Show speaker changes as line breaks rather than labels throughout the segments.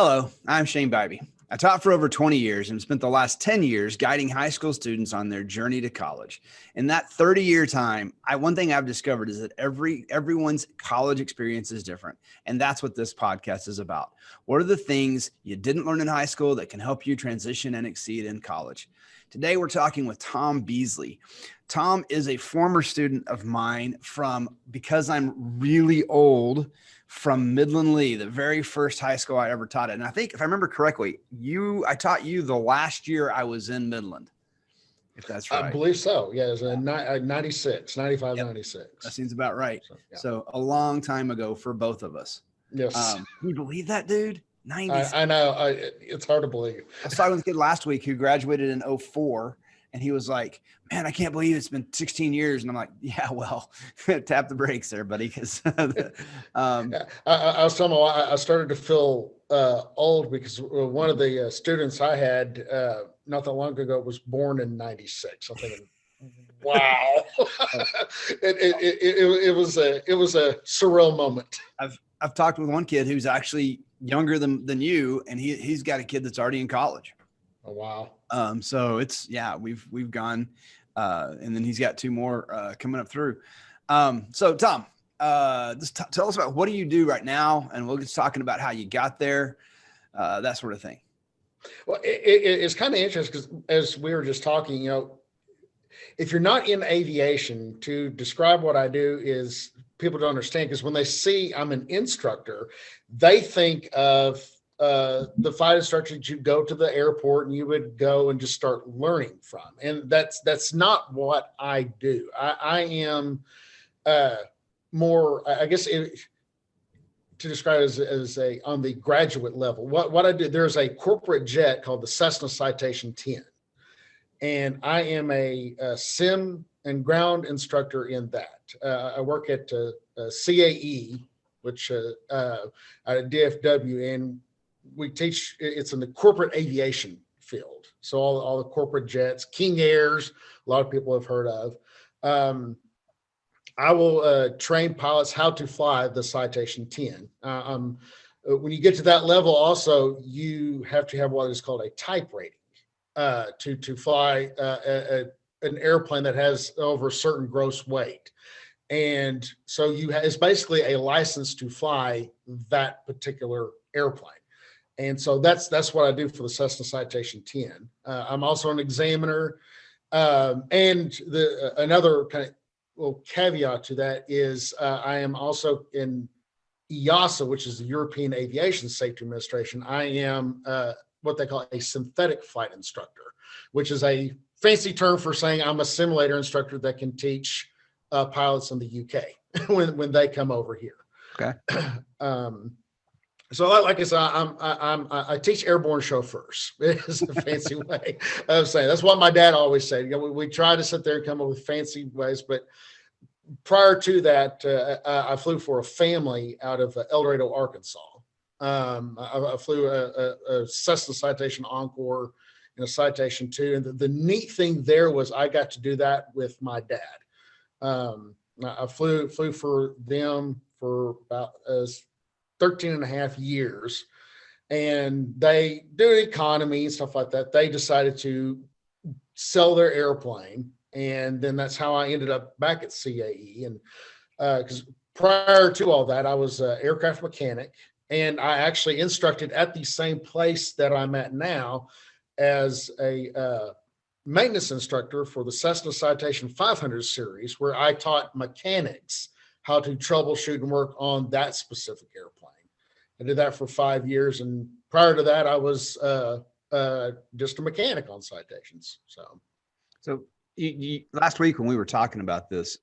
Hello, I'm Shane Bybee. I taught for over 20 years and spent the last 10 years guiding high school students on their journey to college. In that 30-year time, one thing I've discovered is that everyone's college experience is different. And that's what this podcast is about. What are the things you didn't learn in high school that can help you transition and exceed in college? Today, we're talking with Tom Beasley. Tom is a former student of mine because I'm really old, from Midland Lee, the very first high school I ever taught at. And I think, if I remember correctly, I taught you the last year I was in Midland, if that's right.
I believe so. Yeah, it was 96, 95, yep. 96.
That seems about right. So a long time ago for both of us.
Yes.
Can you believe that, dude? 90s.
I know. It's hard to believe.
I was talking with a kid last week who graduated in 2004. And he was like, man, I can't believe it's been 16 years. And I'm like, yeah, well, tap the brakes there, buddy. Because
I was telling you, I started to feel old because one of the students I had not that long ago was born in 96. I'm thinking, wow. it was a surreal moment.
I've talked with one kid who's actually younger than you, and he's got a kid that's already in college.
Oh, wow.
So we've gone, and then he's got two more coming up through. So Tom, just tell us about what do you do right now, and we'll get talking about how you got there, that sort of thing.
Well, it's kind of interesting because as we were just talking, if you're not in aviation, to describe what I do is people don't understand, because when they see I'm an instructor, they think of the flight instructor that you go to the airport and you would go and just start learning from. And that's not what I do. I am more, I guess, to describe it as on the graduate level. What I do, there's a corporate jet called the Cessna Citation 10. And I am a sim and ground instructor in that. I work at CAE, which at DFW, and we teach, it's in the corporate aviation field. So all the corporate jets, King Airs, a lot of people have heard of. I will train pilots how to fly the Citation 10. When you get to that level, also, you have to have what is called a type rating to fly an airplane that has over a certain gross weight. And so it's basically a license to fly that particular airplane. And so that's what I do for the Cessna Citation 10. I'm also an examiner. And another kind of little caveat to that is I am also in EASA, which is the European Aviation Safety Administration. I am what they call a synthetic flight instructor, which is a fancy term for saying I'm a simulator instructor that can teach pilots in the UK when they come over here.
Okay.
So like I said, I teach airborne chauffeurs. It's a fancy way of saying. That's what my dad always said. We try to sit there and come up with fancy ways, but prior to that, I flew for a family out of El Dorado, Arkansas. I flew a Cessna Citation Encore and a Citation 2. And the neat thing there was I got to do that with my dad. I flew for them for about 13 and a half years, and they do economy and stuff like that. They decided to sell their airplane, and then that's how I ended up back at CAE. And because prior to all that, I was an aircraft mechanic, and I actually instructed at the same place that I'm at now as a maintenance instructor for the Cessna Citation 500 series, where I taught mechanics how to troubleshoot and work on that specific airplane. I did that for 5 years, and prior to that, I was just a mechanic on Citations.
So you last week when we were talking about this,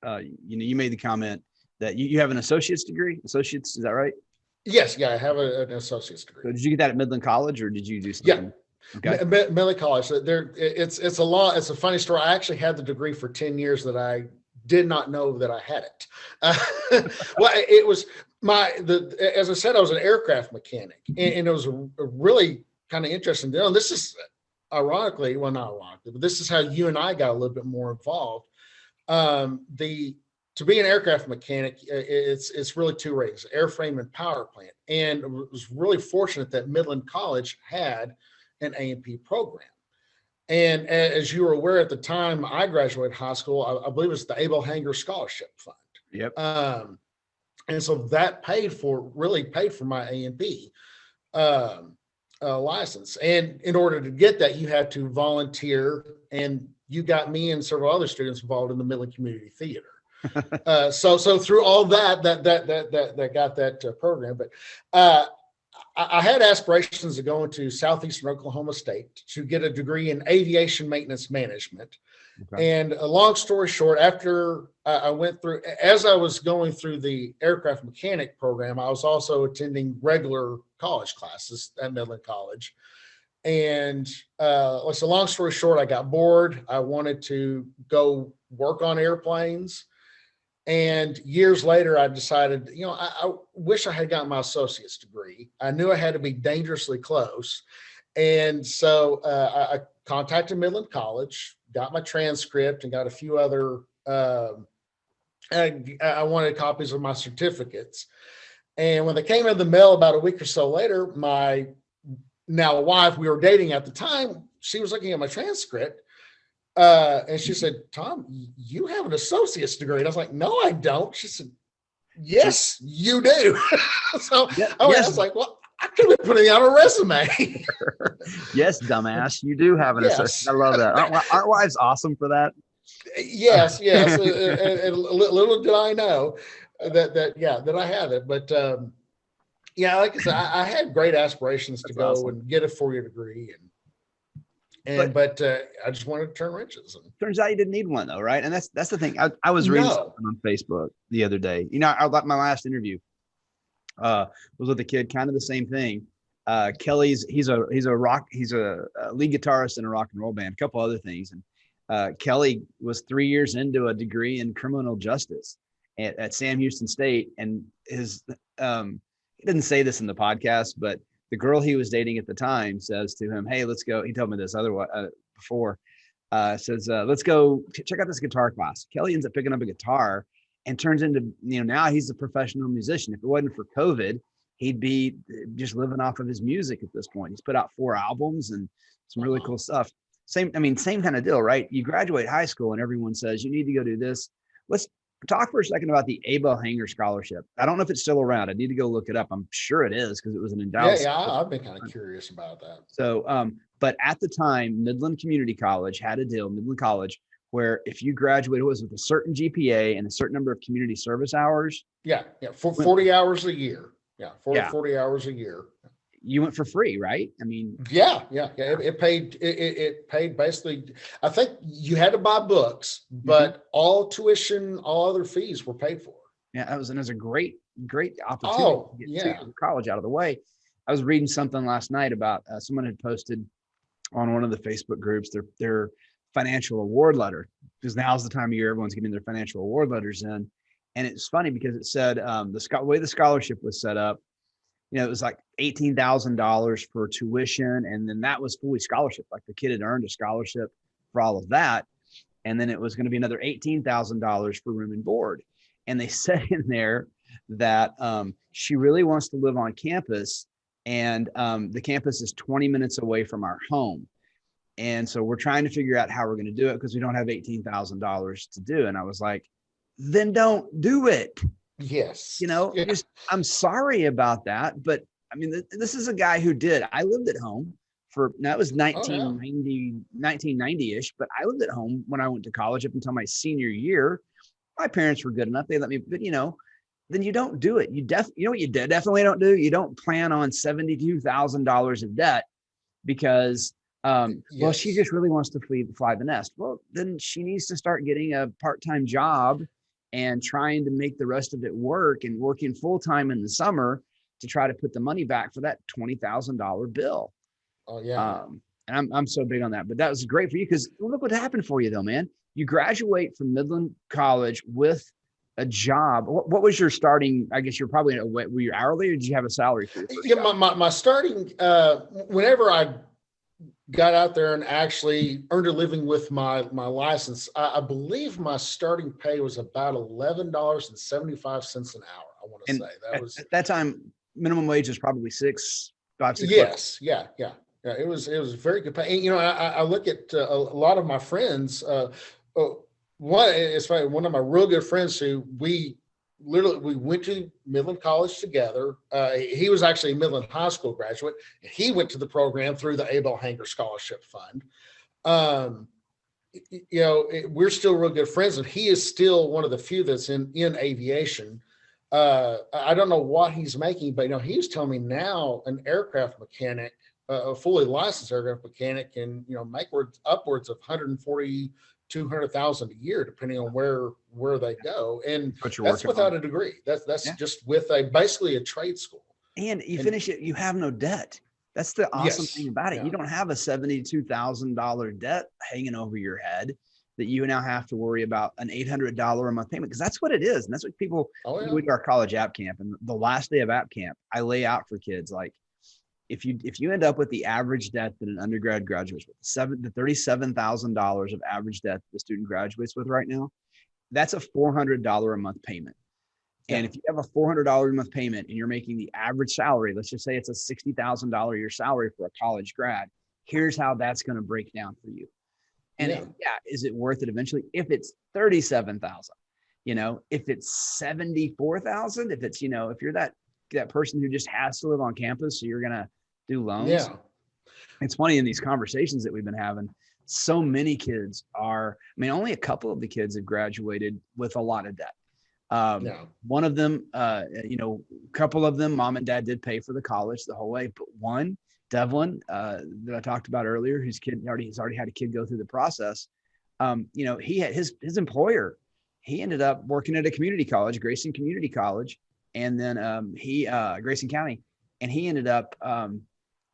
you made the comment that you have an associate's degree. Associates, is that right?
Yes, yeah, I have an associate's degree.
So did you get that at Midland College, or did you do something?
Yeah.
Okay.
Midland College. It's a funny story. I actually had the degree for 10 years that I did not know that I had it. Well, it was as I said, I was an aircraft mechanic, and it was a really kind of interesting deal. And this is not ironically, but this is how you and I got a little bit more involved. The to be an aircraft mechanic, it's really two ratings: airframe and power plant. And I was really fortunate that Midland College had an A&P program. And as you were aware at the time I graduated high school, I believe it's the Abel Hanger Scholarship Fund.
Yep.
And so that really paid for my A&P license. And in order to get that, you had to volunteer, and you got me and several other students involved in the Midland Community Theater. So through all that got that program. But I had aspirations of going to Southeastern Oklahoma State to get a degree in aviation maintenance management. Okay. And a long story short, after as I was going through the aircraft mechanic program, I was also attending regular college classes at Midland College. And so long story short, I got bored. I wanted to go work on airplanes. And years later, I decided, I wish I had gotten my associate's degree. I knew I had to be dangerously close. And so I contacted Midland College, got my transcript, and got a few other, I wanted copies of my certificates. And when they came in the mail about a week or so later, my now wife, we were dating at the time, she was looking at my transcript. And she said, "Tom, you have an associate's degree." And I was like, "No, I don't." She said, "Yes, you do." So I was like, "Well, I could have put it on a resume."
Yes, dumbass, you do have an associate. I love that. Aren't wives awesome for that?
Yes. And little did I know that I have it. But like I said, I had great aspirations to go and get a 4-year degree, but I just wanted to turn wrenches.
Turns out you didn't need one though, right? And that's the thing. I was reading something on Facebook the other day. I like my last interview was with a kid, kind of the same thing. Kelly's he's a lead guitarist in a rock and roll band, a couple other things. And Kelly was 3 years into a degree in criminal justice at Sam Houston State, and his he didn't say this in the podcast, but the girl he was dating at the time says to him, "Hey, let's go." He told me this before. Says, "Let's go check out this guitar class." Kelly ends up picking up a guitar and turns into, now he's a professional musician. If it wasn't for COVID, he'd be just living off of his music at this point. He's put out 4 albums and some really cool stuff. Same kind of deal, right? You graduate high school and everyone says you need to go do this. Let's talk for a second about the Abel Hanger Scholarship. I don't know if it's still around. I need to go look it up. I'm sure it is because it was an endowment.
Yeah, I've been kind of curious about that.
So, but at the time, Midland Community College had a deal, Midland College, where if you graduated with a certain GPA and a certain number of community service hours.
For 40 hours a year. 40 hours a year.
You went for free, right? I mean,
It paid basically. I think you had to buy books, but all tuition, all other fees were paid for.
Yeah, it was a great opportunity to get to college out of the way. I was reading something last night about someone had posted on one of the Facebook groups their financial award letter, because now's the time of year everyone's getting their financial award letters in, and it's funny because it said the way the scholarship was set up. It was like $18,000 for tuition. And then that was fully scholarship. Like the kid had earned a scholarship for all of that. And then it was going to be another $18,000 for room and board. And they said in there that she really wants to live on campus. And the campus is 20 minutes away from our home. And so we're trying to figure out how we're going to do it because we don't have $18,000 to do. And I was like, then don't do it.
Yes.
I'm sorry about that, but I mean, this is a guy who did. I lived at home that was 1990-ish, but I lived at home when I went to college up until my senior year. My parents were good enough. They let me, but then you don't do it. You know what you definitely don't do? You don't plan on $72,000 of debt because, well, she just really wants to fly the nest. Well, then she needs to start getting a part-time job and trying to make the rest of it work and working full-time in the summer to try to put the money back for that $20,000 bill.
Oh yeah.
And I'm so big on that, but that was great for you because look what happened for you though, man. You graduate from Midland College with a job. What was your starting? I guess you're probably were you hourly or did you have a salary?
My starting, whenever I got out there and actually earned a living with my license. I believe my starting pay was about $11.75 an hour. I want to
And
say that was
at that time, minimum wage was probably $5, $6.
yes, yeah, yeah, yeah. It was very good pay. And, you know, I look at a lot of my friends. One is funny. One of my real good friends who we went to Midland College together. He was actually a Midland High School graduate. He went to the program through the Abel Hanger Scholarship Fund. Um, you know, we're still real good friends, and he is still one of the few that's in aviation. I don't know what he's making, but you know, he was telling me now an aircraft mechanic, a fully licensed aircraft mechanic, can make upwards of 140, 200,000 a year, depending on where they go, and that's without a degree. That's just with basically a trade school.
And you finish it, you have no debt. That's the awesome thing about it. Yeah. You don't have a $72,000 debt hanging over your head that you now have to worry about an $800 a month payment, because that's what it is. And that's what people do at our college app camp. And the last day of app camp, I lay out for kids, like, if you end up with the average debt that an undergrad graduates with, the $37,000 of average debt the student graduates with right now, that's a $400 a month payment. And if you have a $400 a month payment and you're making the average salary, let's just say it's a $60,000 a year salary for a college grad, here's how that's going to break down for you. And is it worth it eventually? If it's 37,000, if it's 74,000, if it's, if you're that person who just has to live on campus, so you're going to do loans. Yeah. It's funny, in these conversations that we've been having, so many kids only a couple of the kids have graduated with a lot of debt. One of them, a couple of them, mom and dad did pay for the college the whole way, but one, Devlin, that I talked about earlier, he's already had a kid go through the process. He had his employer, he ended up working at a community college, Grayson Community College. And then Grayson County, and he ended up,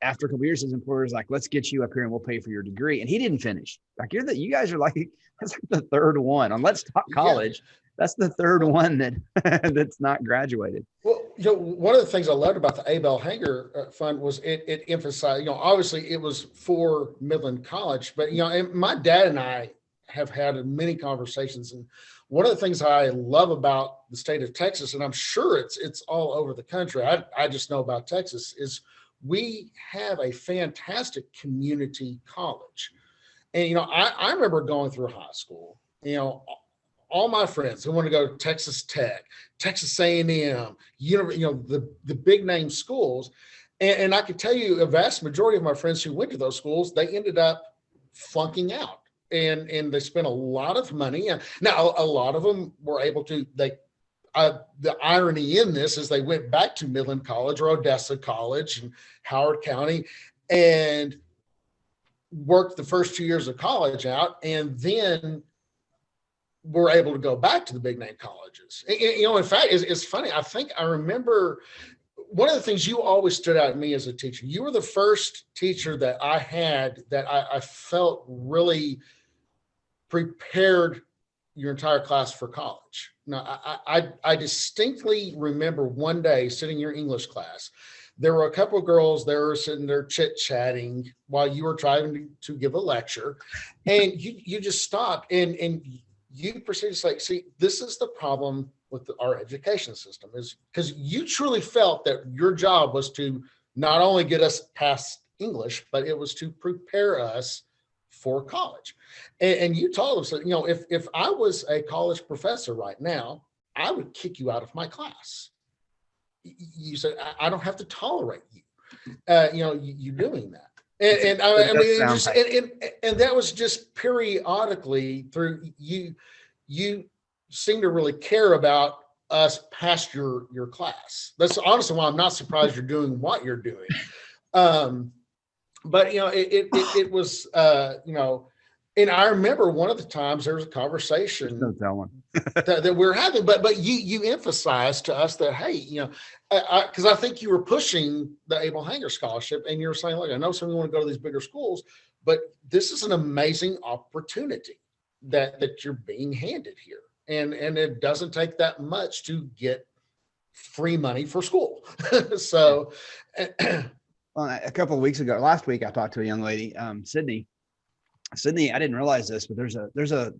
after a couple of years, his employer was like, let's get you up here and we'll pay for your degree. And he didn't finish. Like, you guys are like, that's like the third one on Let's Talk College. Yeah. That's the third one that's not graduated.
Well, one of the things I loved about the Abel Hanger Fund was it emphasized, obviously it was for Midland College, but, and my dad and I have had many conversations, and one of the things I love about the state of Texas, and I'm sure it's all over the country, I just know about Texas, is we have a fantastic community college. And, I remember going through high school, all my friends who want to go to Texas Tech, Texas A&M, the big name schools. And I can tell you a vast majority of my friends who went to those schools, they ended up flunking out. And they spent a lot of money. Now, a lot of them were able to, the irony in this is they went back to Midland College or Odessa College and Howard County and worked the first 2 years of college out, and then were able to go back to the big name colleges. In fact, it's funny. I remember one of the things you always stood out to me as a teacher. You were the first teacher that I had that I felt really prepared your entire class for college. Now, I distinctly remember one day sitting in your English class, there were a couple of girls that were sitting there chit-chatting while you were trying to give a lecture, and you just stopped and you proceeded to say, see, this is the problem with our education system, is because you truly felt that your job was to not only get us past English, but it was to prepare us for college. And you told us that, if I was a college professor right now, I would kick you out of my class. You said, I don't have to tolerate you, you doing that. And that was just periodically through you seem to really care about us past your class. That's honestly why I'm not surprised you're doing what you're doing. But it was and I remember one of the times there was a conversation that we're having, but you emphasized to us that, hey, because I think you were pushing the Abel Hanger Scholarship, and you're saying, look, I know some of you want to go to these bigger schools, but this is an amazing opportunity that you're being handed here, and it doesn't take that much to get free money for school. So.
Well, a couple of weeks ago, last week, I talked to a young lady, Sydney. Sydney, I didn't realize this, but there's a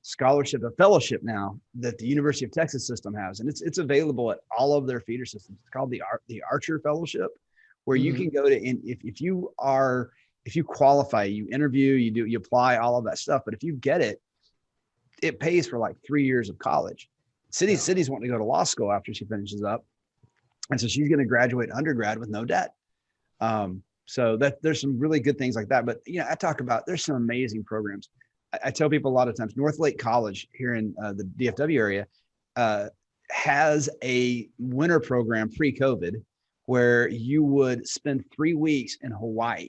scholarship, a fellowship now that the University of Texas system has, and it's available at all of their feeder systems. It's called the Archer Fellowship, where you can go to, if you qualify, you interview, you apply, all of that stuff. But if you get it, it pays for like 3 years of college. Sydney's wanting to go to law school after she finishes up, and so she's going to graduate undergrad with no debt. So that there's some really good things like that. But I talk about, there's some amazing programs. I tell people a lot of times, North Lake College here in the DFW area has a winter program pre-COVID where you would spend 3 weeks in Hawaii.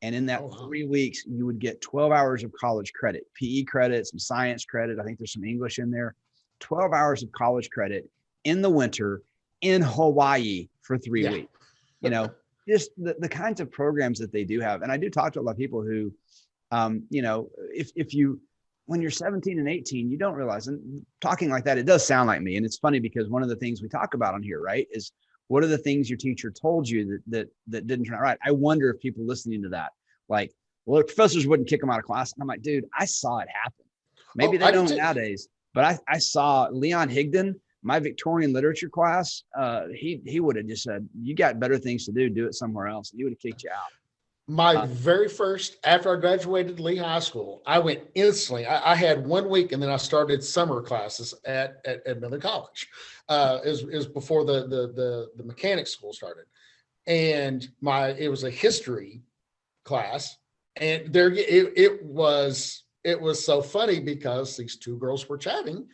And in that 3 weeks, you would get 12 hours of college credit, PE credit, some science credit. I think there's some English in there. 12 hours of college credit in the winter in Hawaii for 3 weeks. Just the kinds of programs that they do have. And I do talk to a lot of people who, if you, when you're 17 and 18, you don't realize, and talking like that, it does sound like me. And it's funny because one of the things we talk about on here, right, is what are the things your teacher told you that didn't turn out right? I wonder if people listening to that, like, well, the professors wouldn't kick them out of class. And I'm like, dude, I saw it happen. Maybe they don't nowadays, but I saw Leon Higdon, my Victorian literature class. He would have just said, you got better things to do it somewhere else. And he would have kicked you out.
My very first, after I graduated Lee High School, I went instantly. I had 1 week, and then I started summer classes at Miller College. It was before the mechanics school started, and it was a history class, and it was so funny because these two girls were chatting,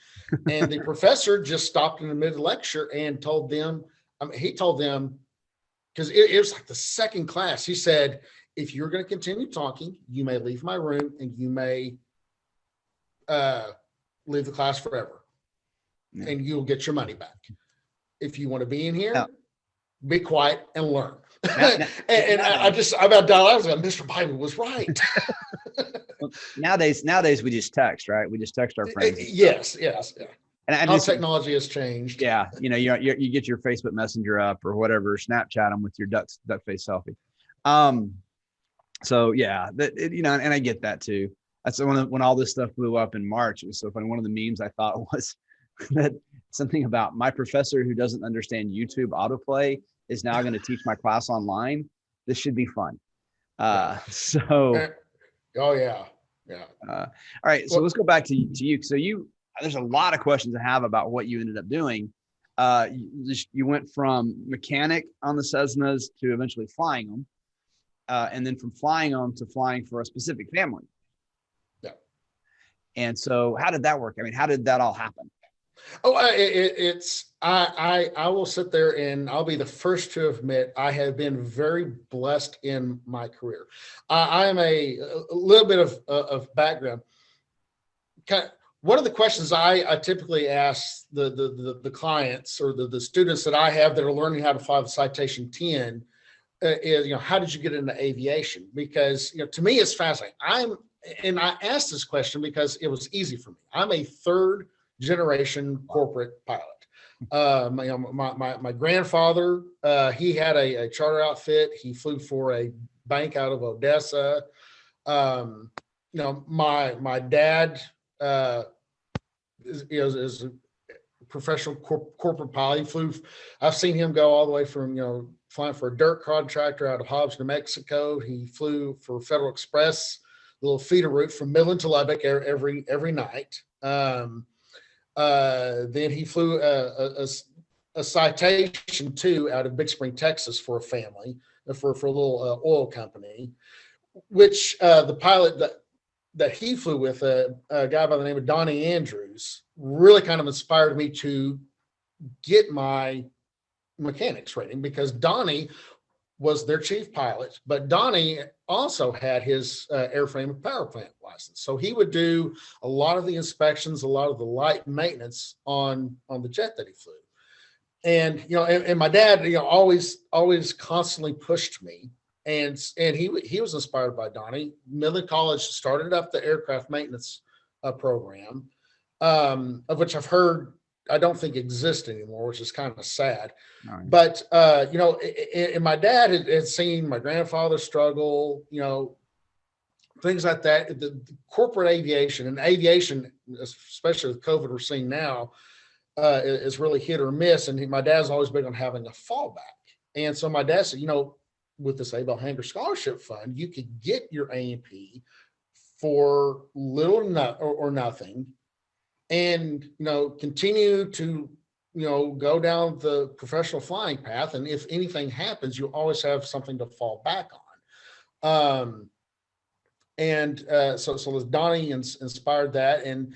and the professor just stopped in the mid lecture and told them. He told them, because it was like the second class. He said, if you're going to continue talking, you may leave my room and you may leave the class forever, and you'll get your money back. If you want to be in here, be quiet and learn. And I about died. I was like, Mr. Bible was right.
Nowadays we just text, right? We just text our friends.
Yes. And how technology has changed.
Yeah, you get your Facebook Messenger up or whatever, Snapchat them with your duck face selfie. So yeah, and I get that too. That's when all this stuff blew up in March. It was so funny. One of the memes I thought was that something about my professor who doesn't understand YouTube autoplay is now going to teach my class online. This should be fun.
Oh yeah.
All right, so let's go back to you. So there's a lot of questions I have about what you ended up doing. You went from mechanic on the Cessnas to eventually flying them, and then from flying them to flying for a specific family.
Yeah.
And so, how did that work? I mean, how did that all happen?
I will sit there and I'll be the first to admit I have been very blessed in my career. I am a little bit of background. One of the questions I typically ask the clients or the students that I have that are learning how to fly the Citation 10 is, how did you get into aviation? Because, to me, it's fascinating. I asked this question because it was easy for me. I'm a third generation corporate pilot. My grandfather, he had a charter outfit. He flew for a bank out of Odessa. My dad is a professional corporate pilot. He flew. I've seen him go all the way from flying for a dirt contractor out of Hobbs, New Mexico. He flew for Federal Express, little feeder route from Midland to Lubbock every night. Then he flew a Citation 2 out of Big Spring, Texas, for a family, for a little oil company, which the pilot that he flew with, a guy by the name of Donnie Andrews, really kind of inspired me to get my mechanics rating, because Donnie was their chief pilot, but Donnie also had his airframe and power plant license. So he would do a lot of the inspections, a lot of the light maintenance on the jet that he flew. And, and my dad, always constantly pushed me. And he was inspired by Donnie. Midland College started up the aircraft maintenance program, of which I've heard I don't think exist anymore, which is kind of sad.
Right.
But and my dad had seen my grandfather struggle, things like that. The corporate aviation and aviation, especially with COVID, we're seeing now, is really hit or miss. And my dad's always been on having a fallback. And so my dad said, with this Abel Hanger Scholarship Fund, you could get your A&P for little or nothing, and continue to go down the professional flying path. And if anything happens, you always have something to fall back on. So Donnie inspired that. And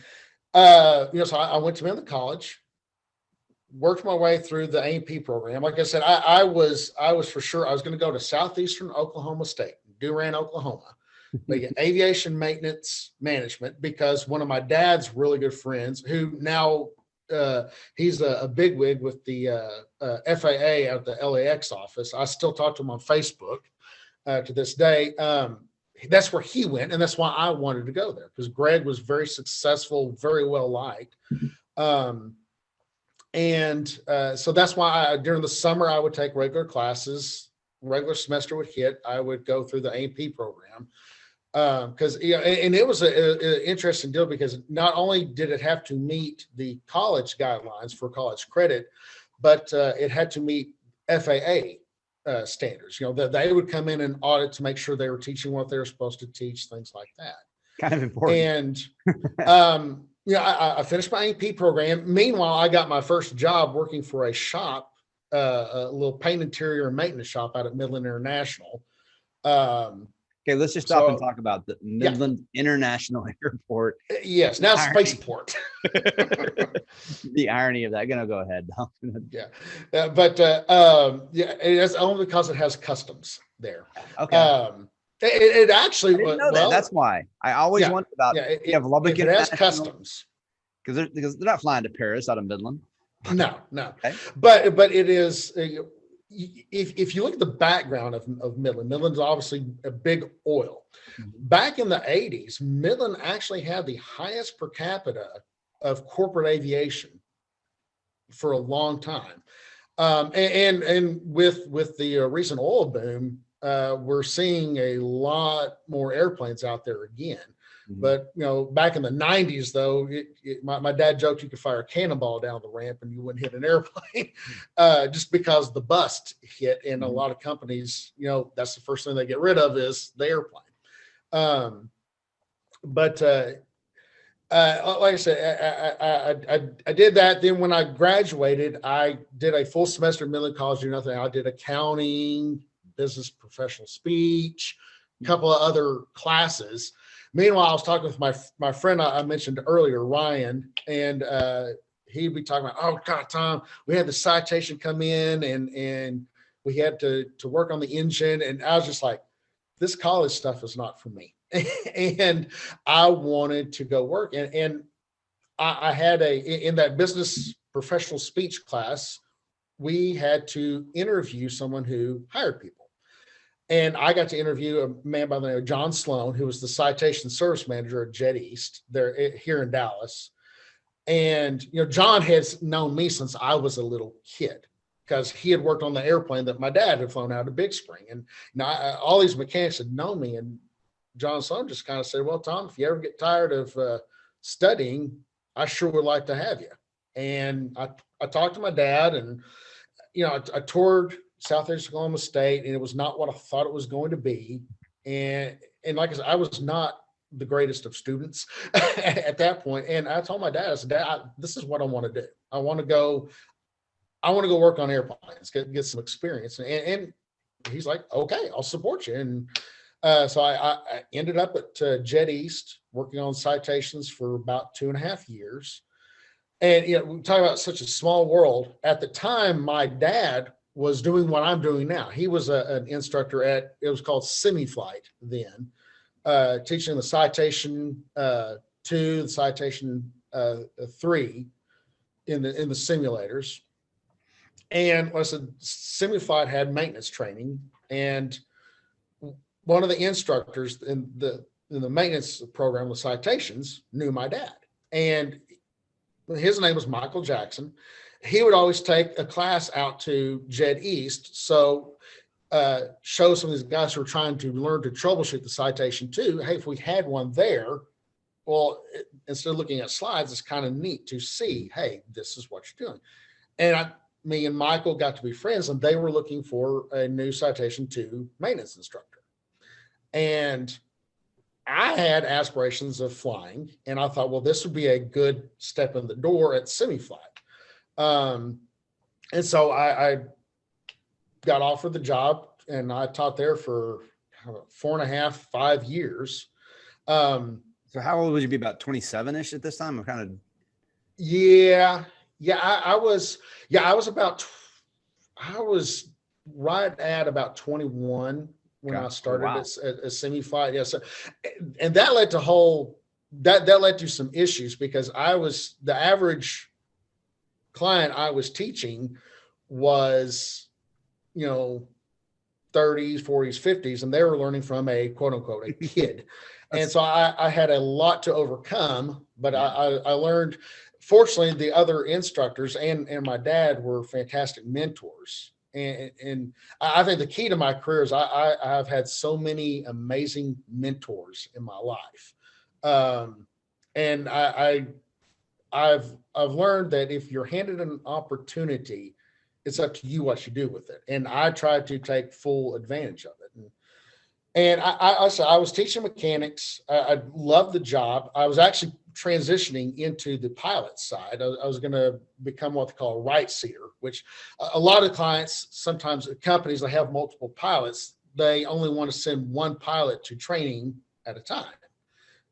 so I went to Midland College, worked my way through the A&P program. Like I said, I was for sure I was going to go to Southeastern Oklahoma State, Durant, Oklahoma, like aviation maintenance management, because one of my dad's really good friends, who now he's a bigwig with the FAA at the LAX office. I still talk to him on Facebook to this day. That's where he went, and that's why I wanted to go there, because Greg was very successful, very well liked. So that's why during the summer I would take regular classes. Regular semester would hit, I would go through the A&P program. Because and it was an interesting deal, because not only did it have to meet the college guidelines for college credit, but it had to meet FAA standards. That they would come in and audit to make sure they were teaching what they were supposed to teach, things like that.
Kind of important.
And I finished my A&P program. Meanwhile, I got my first job working for a shop, a little paint interior and maintenance shop out at Midland International.
Okay, let's just stop and talk about the Midland International Airport.
Yes, now spaceport.
The irony of that. Go ahead.
It's only because it has customs there.
Okay.
It actually,
I didn't know that. That's why I always wondered about. You have Lubbock.
It has customs
because they're not flying to Paris out of Midland.
No.
Okay.
But it is. If you look at the background of Midland's obviously a big oil. Mm-hmm. Back in the 80s, Midland actually had the highest per capita of corporate aviation for a long time. And with the recent oil boom, we're seeing a lot more airplanes out there again. Mm-hmm. But back in the 90s, though, my dad joked you could fire a cannonball down the ramp and you wouldn't hit an airplane, just because the bust hit. And a lot of companies, that's the first thing they get rid of is the airplane. Like I said, I did that. Then when I graduated, I did a full semester at Midland College. I did accounting, business, professional speech, a couple of other classes. Meanwhile, I was talking with my friend I mentioned earlier, Ryan, and he'd be talking about, oh God, Tom, we had the citation come in and we had to work on the engine. And I was just like, this college stuff is not for me. And I wanted to go work. And I had in that business professional speech class, we had to interview someone who hired people. And I got to interview a man by the name of John Sloan, who was the citation service manager at Jet East there here in Dallas. And, John has known me since I was a little kid, because he had worked on the airplane that my dad had flown out of Big Spring. And all these mechanics had known me. And John Sloan just kind of said, well, Tom, if you ever get tired of studying, I sure would like to have you. And I talked to my dad, and, I toured Southeast Oklahoma State, and it was not what I thought it was going to be. And like I said, I was not the greatest of students at that point. And I told my dad, I said, Dad, this is what I want to do. I want to go work on airplanes, get some experience. And he's like, okay, I'll support you. And so I ended up at Jet East working on citations for about 2.5 years. And, we talk about such a small world. At the time, my dad was doing what I'm doing now. He was an instructor it was called semi-flight then, teaching the citation 2, the citation 3 in the simulators. And like I said, semi-flight had maintenance training, and one of the instructors in the maintenance program with citations knew my dad. And his name was Michael Jackson. He would always take a class out to Jed East. So show some of these guys who are trying to learn to troubleshoot the Citation 2. Hey, if we had one there, well, instead of looking at slides, it's kind of neat to see, hey, this is what you're doing. And me and Michael got to be friends, and they were looking for a new Citation 2 maintenance instructor. And I had aspirations of flying, and I thought, well, this would be a good step in the door at semi-flight. And so I got offered the job, and I taught there for 4.5, 5 years.
So how old would you be? About 27-ish at this time? I'm kind of.
I was right at about 21 when I started at semi-flight. Yeah. So, and that led to that led to some issues, because the average client I was teaching was, 30s, 40s, 50s, and they were learning from a quote unquote a kid. And so I had a lot to overcome, but I learned. Fortunately, the other instructors and my dad were fantastic mentors. And I think the key to my career is I've had so many amazing mentors in my life. And I've learned that if you're handed an opportunity, it's up to you what you do with it. And I tried to take full advantage of it. And I was teaching mechanics. I loved the job. I was actually transitioning into the pilot side. I was going to become what they call a right seater, which a lot of clients, sometimes companies that have multiple pilots, they only want to send one pilot to training at a time.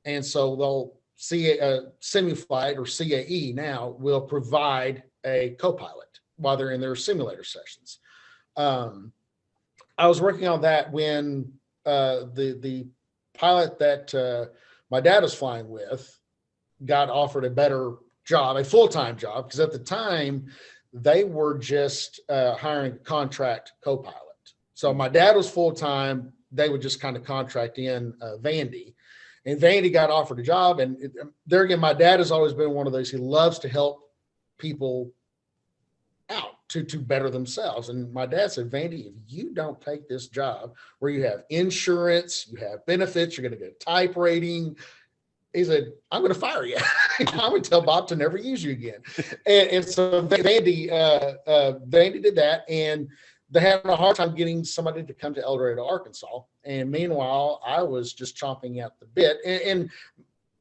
And so they'll see a semi-flight, or CAE now, will provide a co-pilot while they're in their simulator sessions. I was working on that when the pilot that my dad was flying with got offered a better job, a full-time job, because at the time they were just hiring a contract co-pilot. So my dad was full-time. They would just kind of contract in Vandy, and Vandy got offered a job. And there again, my dad has always been one of those, he loves to help people out to better themselves. And my dad said, Vandy, if you don't take this job where you have insurance, you have benefits, you're going to get a type rating, he said, I'm going to fire you. I'm going to tell Bob to never use you again. And so Vandy did that, and they had a hard time getting somebody to come to El Dorado, Arkansas. And meanwhile, I was just chomping at the bit. And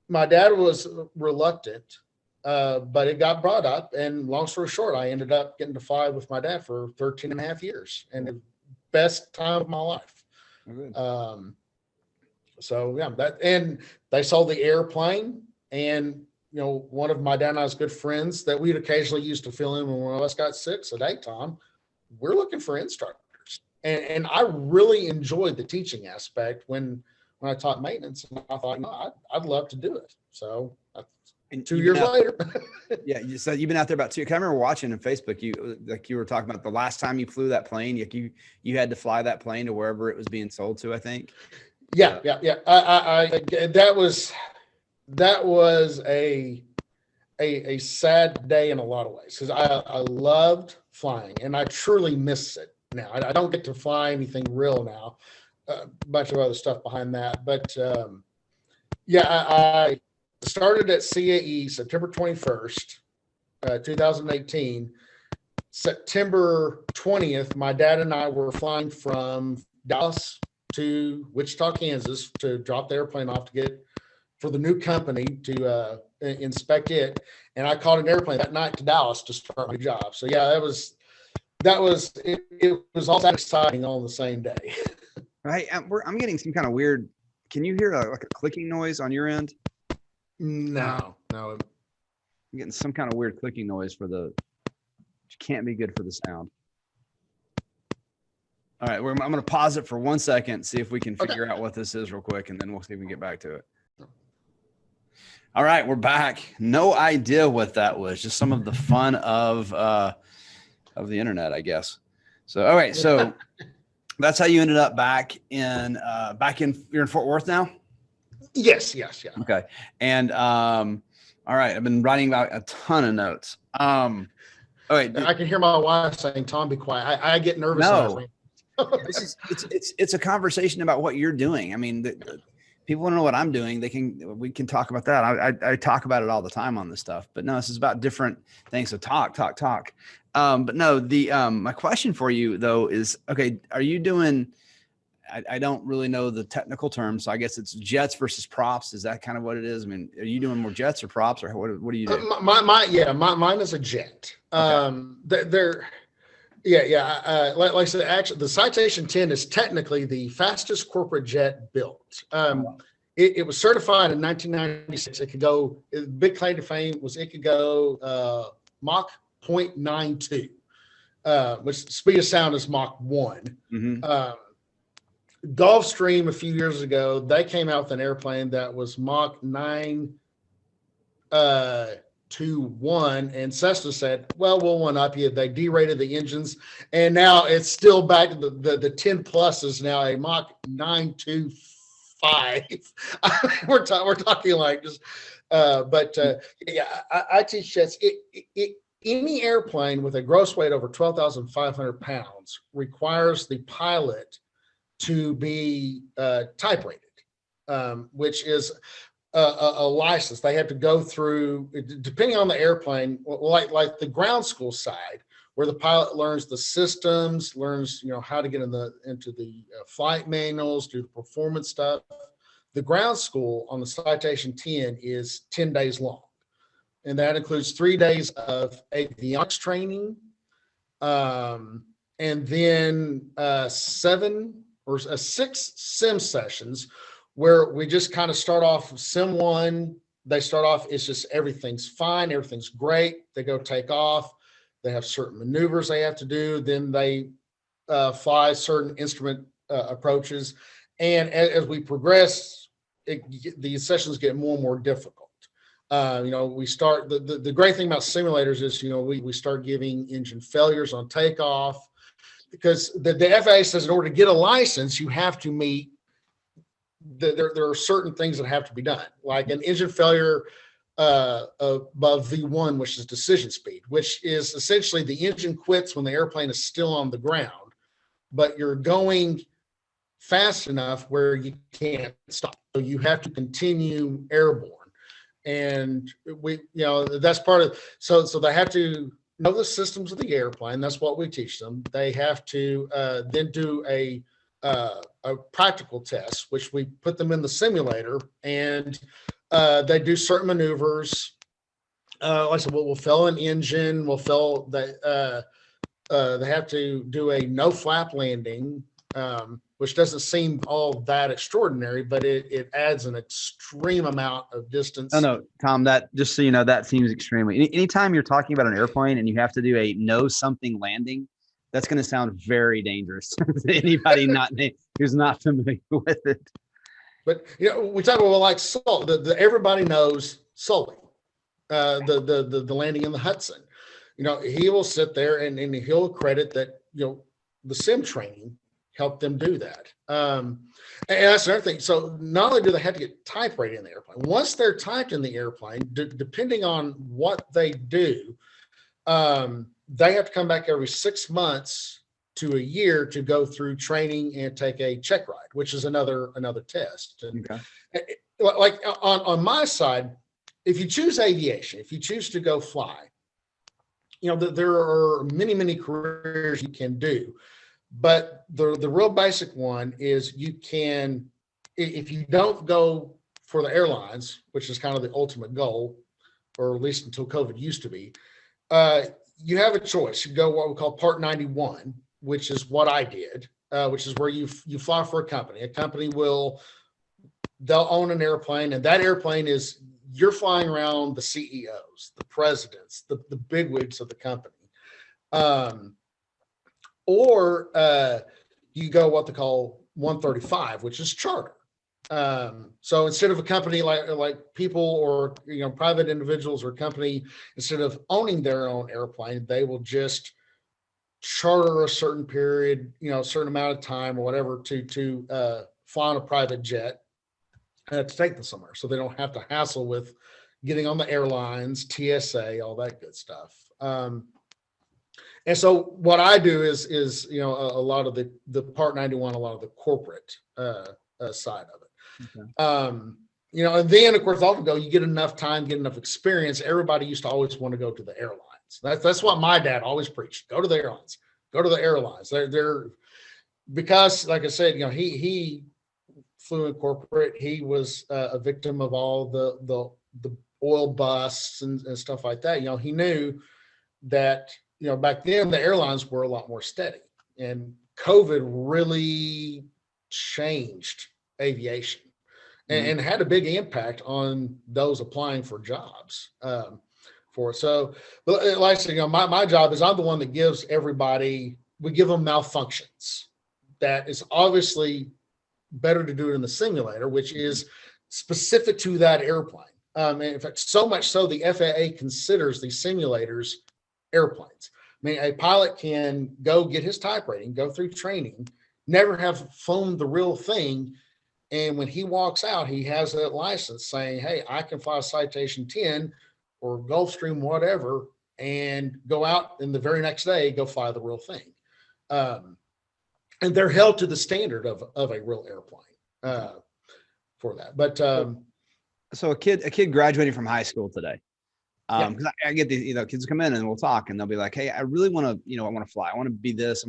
my dad was reluctant, but it got brought up. And long story short, I ended up getting to fly with my dad for 13 and a half years, and the best time of my life. So yeah, and they sold the airplane, and one of my dad and I's good friends that we'd occasionally used to fill in when one of us got sick said, hey, Tom, we're looking for instructors. And I really enjoyed the teaching aspect when I taught maintenance, and I thought, I'd love to do it. So 2 years later.
Yeah, you said you've been out there about 2. I remember watching on Facebook, you were talking about the last time you flew that plane, you had to fly that plane to wherever it was being sold to, I think.
Yeah. That was a sad day in a lot of ways, because I loved flying, and I truly miss it now. I don't get to fly anything real now, a bunch of other stuff behind that. But I started at CAE September 21st, 2018. September 20th, my dad and I were flying from Dallas to Wichita, Kansas, to drop the airplane off for the new company to inspect it. And I caught an airplane that night to Dallas to start my job. So yeah, it was all that exciting all on the same day.
Right. I'm getting some kind of weird. Can you hear like a clicking noise on your end?
No.
I'm getting some kind of weird clicking noise which can't be good for the sound. All right, I'm going to pause it for 1 second, see if we can figure out what this is real quick, and then we'll see if we can get back to it. All right, we're back. No idea what that was. Just some of the fun of the internet, I guess. So, all right, so that's how you ended up back in you're in Fort Worth now?
Yes, yeah.
Okay, and All right. I've been writing about a ton of notes. All right.
I can hear my wife saying, "Tom, be quiet." I get nervous.
No, this is it's a conversation about what you're doing. I mean, people want to know what I'm doing. We can talk about that. I talk about it all the time on this stuff, but no, this is about different things. So talk. But no, my question for you though is, okay, are you doing? I don't really know the technical terms, so I guess it's jets versus props. Is that kind of what it is? I mean, are you doing more jets or props, or what do you do?
Mine is a jet.
Okay.
Like I said, actually, the Citation 10 is technically the fastest corporate jet built. It was certified in 1996. It could go. Big claim to fame was it could go Mach 0.92, which speed of sound is Mach 1.
Mm-hmm.
Gulfstream a few years ago, they came out with an airplane that was Mach 9.21, and Cessna said, "Well, we'll one up you." They derated the engines, and now it's still back to the 10 plus is now a Mach 9.25. We're talking like just, I teach jets. Any airplane with a gross weight over 12,500 pounds requires the pilot to be type rated, which is a license. They have to go through, depending on the airplane, like the ground school side, where the pilot learns the systems, learns how to get into the flight manuals, do the performance stuff. The ground school on the Citation 10 is 10 days long, and that includes 3 days of avionics training, and then 6 sim sessions where we just kind of start off sim 1. They start off, it's just everything's fine, everything's great. They go take off. They have certain maneuvers they have to do. Then they fly certain instrument approaches. And as we progress, the sessions get more and more difficult. We start, the great thing about simulators is, we start giving engine failures on takeoff, because the FAA says in order to get a license, you have to meet, there are certain things that have to be done, like an engine failure above V1, which is decision speed, which is essentially the engine quits when the airplane is still on the ground, but you're going fast enough where you can't stop. So you have to continue airborne. And that's part of, so they have to know the systems of the airplane. That's what we teach them. They have to then do a practical test, which we put them in the simulator, and they do certain maneuvers. Like I said, we'll fill an engine. We'll fill that. They have to do a no flap landing, which doesn't seem all that extraordinary, but it adds an extreme amount of distance.
No, Tom, that, just so you know, that seems extremely. Anytime you're talking about an airplane and you have to do a know something landing, that's going to sound very dangerous to anybody who's not familiar with it.
But we talk about like Sully. Everybody knows Sully, the landing in the Hudson. He will sit there and he'll credit that the sim training help them do that. And that's another thing. So not only do they have to get type rated in the airplane, once they're typed in the airplane, depending on what they do, they have to come back every 6 months to a year to go through training and take a check ride, which is another test. And like on my side, if you choose aviation, if you choose to go fly, there are many careers you can do. But the real basic one is you can, if you don't go for the airlines, which is kind of the ultimate goal, or at least until COVID used to be, you have a choice. You go what we call Part 91, which is what I did, which is where you fly for a company. A company they'll own an airplane, and that airplane is, you're flying around the CEOs, the presidents, the bigwigs of the company. Or you go what they call 135, which is charter. So instead of a company like people or private individuals or company, instead of owning their own airplane, they will just charter a certain period, a certain amount of time or whatever to fly on a private jet to take them somewhere, so they don't have to hassle with getting on the airlines, TSA, all that good stuff. And so what I do is a lot of the Part 91, a lot of the corporate side of it. Okay. And then of course, also you get enough time, get enough experience. Everybody used to always want to go to the airlines. That's what my dad always preached. Go to the airlines. Go to the airlines. They're because, like I said, he flew in corporate. He was a victim of all the oil busts and stuff like that. He knew that back then the airlines were a lot more steady, and COVID really changed aviation and had a big impact on those applying for jobs. For it. So, but like I said, my job is I'm the one that gives everybody, we give them malfunctions. That is obviously better to do it in the simulator, which is specific to that airplane. And in fact, so much so the FAA considers these simulators airplanes. I mean, a pilot can go get his type rating, go through training, never have flown the real thing. And when he walks out, he has that license saying, hey, I can fly a Citation 10 or Gulfstream, whatever, and go out and the very next day, go fly the real thing. And they're held to the standard of a real airplane for that. But
so a kid graduating from high school today, because I get these, kids come in and we'll talk and they'll be like, hey, I really want to, I want to fly. I want to be this.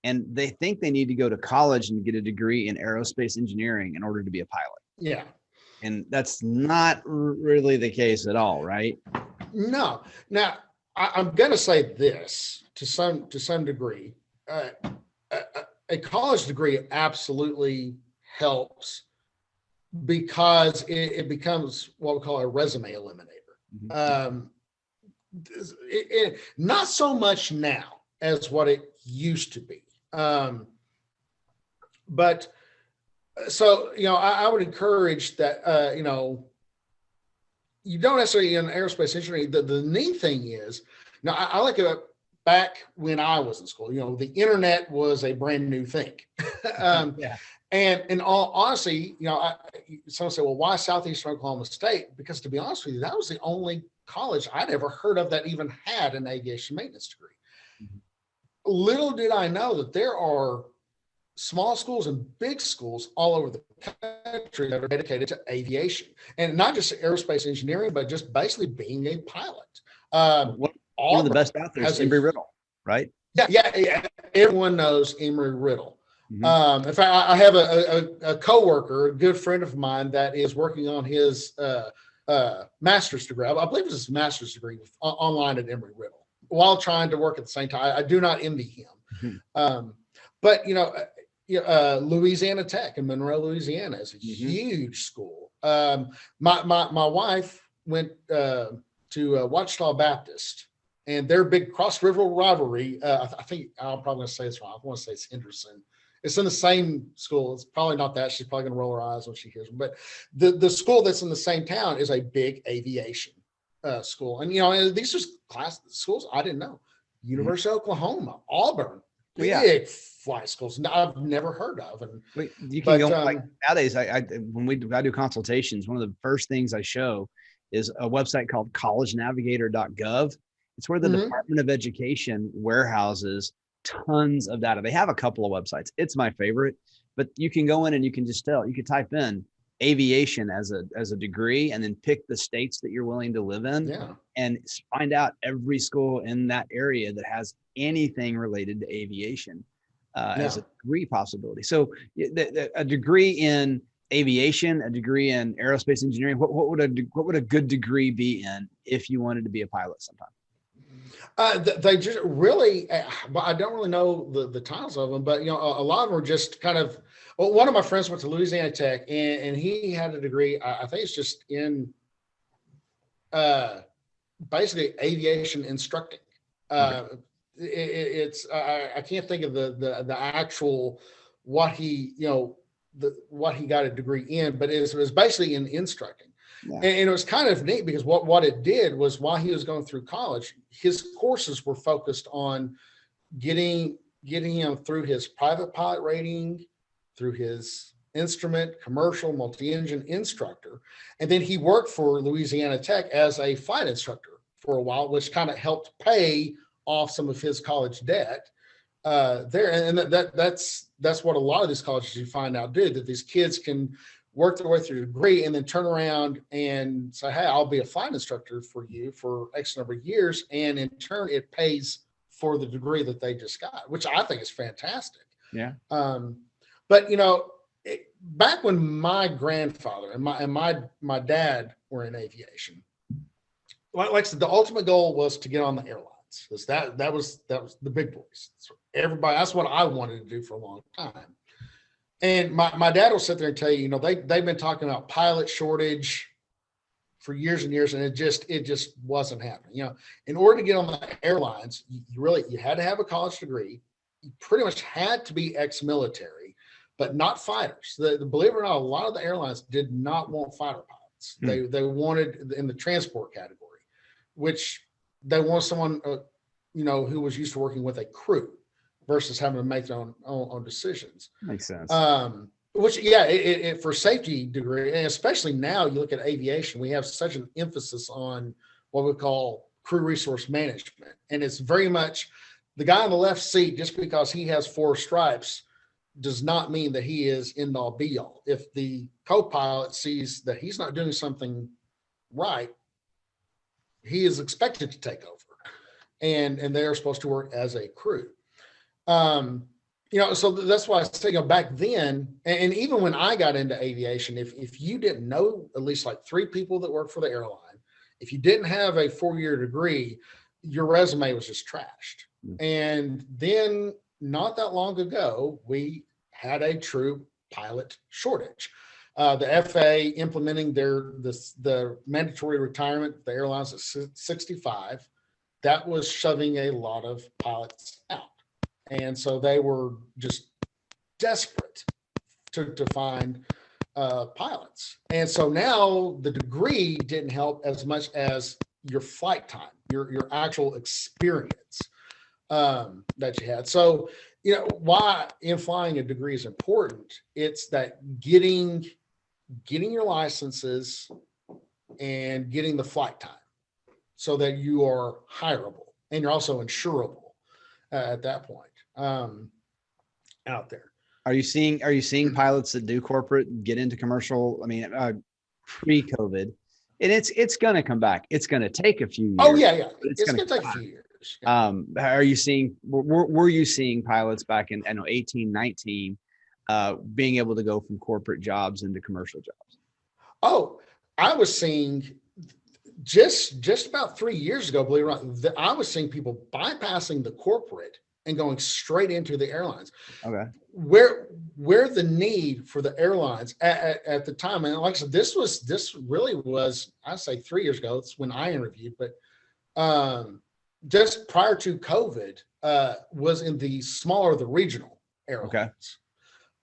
And they think they need to go to college and get a degree in aerospace engineering in order to be a pilot.
Yeah. And
that's not really the case at all, right?
No. Now, I'm going to say this to some degree. A college degree absolutely helps because it becomes what we call a resume eliminator. Not so much now as what it used to be. But so, I would encourage that, you don't necessarily in aerospace engineering. The neat thing is, now I like it back when I was in school, the internet was a brand new thing. And in all honesty, someone say, well, why Southeastern Oklahoma State? Because to be honest with you, that was the only college I'd ever heard of that even had an aviation maintenance degree. Little did I know that there are small schools and big schools all over the country that are dedicated to aviation, and not just aerospace engineering, but just basically being a pilot.
One of the best out there is Embry Riddle, right?
Yeah. Everyone knows Embry Riddle. In fact, I have a coworker, a good friend of mine, that is working on his master's degree. I believe it's his master's degree online at Embry Riddle, while trying to work at the same time. I do not envy him. But Louisiana Tech in Monroe, Louisiana is a huge school. My wife went to Ouachita Baptist, and their big Cross River rivalry. I think I'm probably going to say this wrong. I want to say it's Henderson. It's in the same school. It's probably not that. She's probably going to roll her eyes when she hears it. But the school that's in the same town is a big aviation school. And, these are class schools I didn't know. University of Oklahoma, Auburn, big flight schools I've never heard of. And
you can go like nowadays. I do consultations, one of the first things I show is a website called collegenavigator.gov. It's where the Department of Education warehouses tons of data. They have a couple of websites. It's my favorite, but you can go in and you can just you can type in aviation as a degree and then pick the states that you're willing to live in and find out every school in that area that has anything related to aviation as a degree possibility. So a degree in aviation, a degree in aerospace engineering, what would a good degree be in if you wanted to be a pilot sometime?
They just really, I don't really know the titles of them, but a lot of them are just kind of. Well, one of my friends went to Louisiana Tech, and he had a degree. I think it's just in basically aviation instructing. It's I can't think of the actual what he what he got a degree in, but it was basically in instructing. And it was kind of neat because what it did was while he was going through college, his courses were focused on getting him through his private pilot rating, through his instrument, commercial, multi-engine instructor. And then he worked for Louisiana Tech as a flight instructor for a while, which kind of helped pay off some of his college debt there. And that's what a lot of these colleges you find out do, that these kids can work their way through a degree and then turn around and say, hey, I'll be a flight instructor for you for X number of years. And in turn, it pays for the degree that they just got, which I think is fantastic.
Yeah.
But back when my grandfather and my dad were in aviation, like I said, the ultimate goal was to get on the airlines. Because that was the big boys. So that's what I wanted to do for a long time. And my dad will sit there and tell you, they've been talking about pilot shortage for years and years, and it just wasn't happening. In order to get on the airlines, you had to have a college degree. You pretty much had to be ex-military, but not fighters. Believe it or not, a lot of the airlines did not want fighter pilots. They wanted in the transport category, which they want someone, who was used to working with a crew versus having to make their own decisions.
Makes sense.
Which, yeah, for safety degree, and especially now you look at aviation, we have such an emphasis on what we call crew resource management. And it's very much the guy in the left seat, just because he has 4 stripes does not mean that he is end all be all. If the co-pilot sees that he's not doing something right, he is expected to take over, and they are supposed to work as a crew. So that's why I say, back then, and even when I got into aviation, if you didn't know at least like 3 people that worked for the airline, if you didn't have a 4-year degree, your resume was just trashed. And then not that long ago, we had a true pilot shortage. The FAA implementing the mandatory retirement, the airlines at 65, that was shoving a lot of pilots out. And so they were just desperate to find pilots. And so now the degree didn't help as much as your flight time, your actual experience that you had. So, why in flying a degree is important. It's that getting your licenses and getting the flight time so that you are hireable and you're also insurable at that point out there.
Are you seeing pilots that do corporate get into commercial? I mean, pre-COVID, and it's going to come back. It's going to take a few years.
Oh yeah. It's going to take a few years. Yeah.
Are you seeing? Were you seeing pilots back in 18, 19? Being able to go from corporate jobs into commercial jobs?
Oh, I was seeing just about 3 years ago, believe it or not, I was seeing people bypassing the corporate and going straight into the airlines.
Okay.
Where the need for the airlines at the time, and like I said, this really was, I'd say 3 years ago. It's when I interviewed, but just prior to COVID, was in the smaller, the regional airlines.
Okay.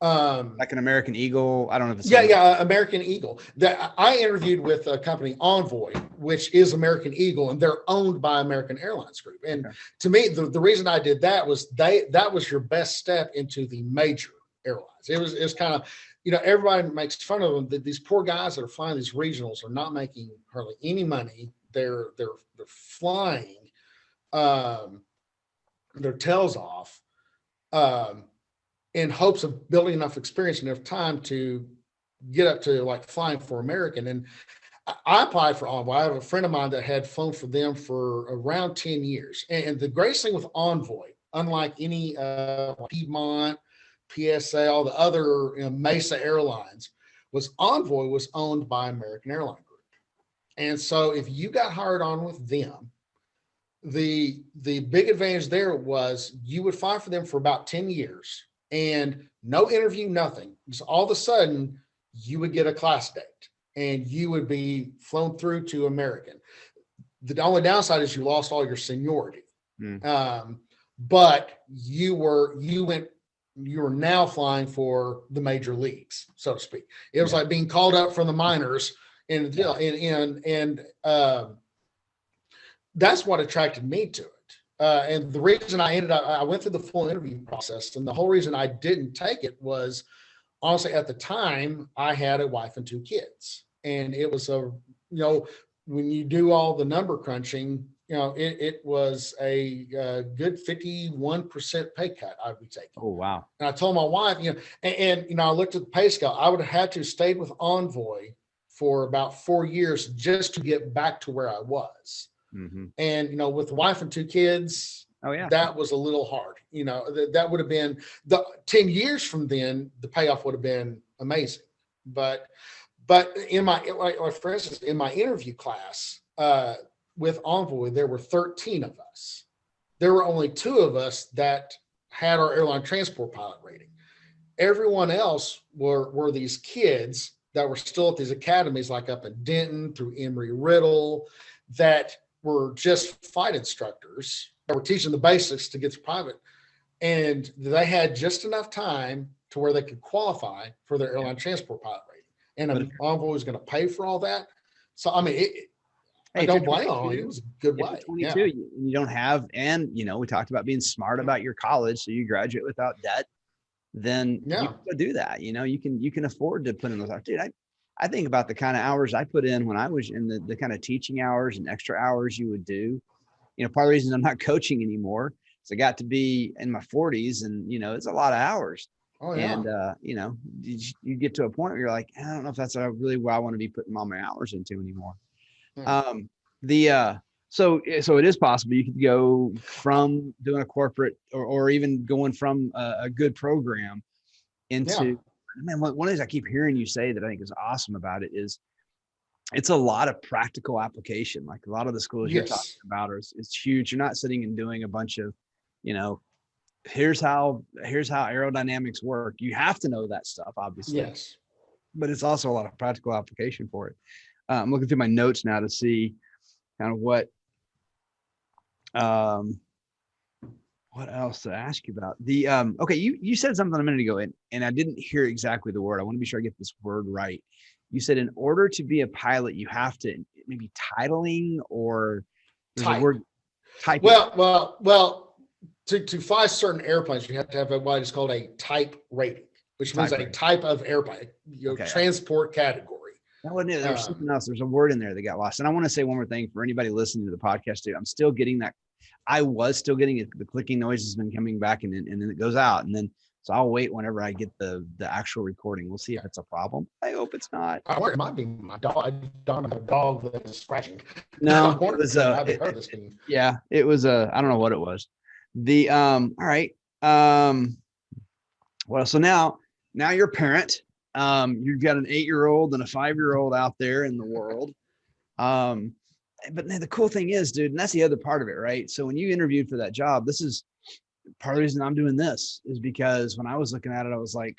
Like an American Eagle. I don't know if it's
American Eagle. That I interviewed with a company, Envoy, which is American Eagle, and they're owned by American Airlines Group. And to me, the reason I did that was that was your best step into the major airlines. It was kind of, everybody makes fun of them, that these poor guys that are flying these regionals are not making hardly any money. They're flying their tails off in hopes of building enough experience and enough time to get up to like flying for American. And I applied for Envoy. I have a friend of mine that had flown for them for around 10 years. And the greatest thing with Envoy, unlike any Piedmont, PSA, all the other Mesa Airlines, was Envoy was owned by American Airline Group. And so if you got hired on with them, the big advantage there was you would fly for them for about 10 years and no interview, nothing. So all of a sudden you would get a class date and you would be flown through to American. The only downside is you lost all your seniority. But you were now flying for the major leagues, so to speak. It was like being called up from the minors and that's what attracted me to it. And the reason I went through the full interview process, and the whole reason I didn't take it was honestly, at the time, I had a wife and two kids, and it was when you do all the number crunching, it was a good 51% pay cut I'd be taking.
Oh, wow.
And I told my wife, and I looked at the pay scale. I would have had to stay with Envoy for about 4 years just to get back to where I was.
Mm-hmm.
And, with the wife and two kids,
oh yeah,
that was a little hard. That would have been 10 years from then, the payoff would have been amazing. But for instance, in my interview class with Envoy, there were 13 of us. There were only 2 of us that had our airline transport pilot rating. Everyone else were these kids that were still at these academies, like up in Denton through Emory-Riddle, that were just flight instructors that were teaching the basics to get to private. And they had just enough time to where they could qualify for their airline transport pilot rating. And Envoy was going to pay for all that. So, I mean, I don't blame them. It was a good way.
22, you don't have, and we talked about being smart about your college, so you graduate without debt. Then you can do that. You can afford to put in those hours. Dude, I think about the kind of hours I put in when I was in the kind of teaching hours and extra hours you would do. Part of the reason I'm not coaching anymore is I got to be in my 40s, and it's a lot of hours. Oh, yeah. And you get to a point where you're like, I don't know if that's really where I want to be putting all my hours into anymore. So it is possible you could go from doing a corporate or even going from a good program into, man, one of the things I keep hearing you say that I think is awesome about it is it's a lot of practical application. Like a lot of the schools you're talking about it's huge. You're not sitting and doing a bunch of, here's how aerodynamics work. You have to know that stuff, obviously. Yes. But it's also a lot of practical application for it. I'm looking through my notes now to see kind of what else to ask you about. Okay, you said something a minute ago, and I didn't hear exactly the word. I want to be sure I get this word right. You said in order to be a pilot, you have to maybe titling or
type.
Word type.
Well, to fly certain airplanes, you have to have what is called a type rating, which means a type of airplane, transport category.
That wasn't it. There's something else. There's a word in there that got lost. And I want to say one more thing for anybody listening to the podcast too. I'm still getting that. I was still getting it. The clicking noise has been coming back, and then it goes out. And then, so I'll wait whenever I get the actual recording. We'll see if it's a problem. I hope it's not.
It might be my dog. I don't have a dog that is scratching.
No, it was yeah, it was I don't know what it was. All right. Well, so now you're a parent. You've got an 8-year-old and a 5-year-old out there in the world. But the cool thing is, dude, and that's the other part of it, right? So when you interviewed for that job, this is part of the reason I'm doing this is because when I was looking at it, I was like,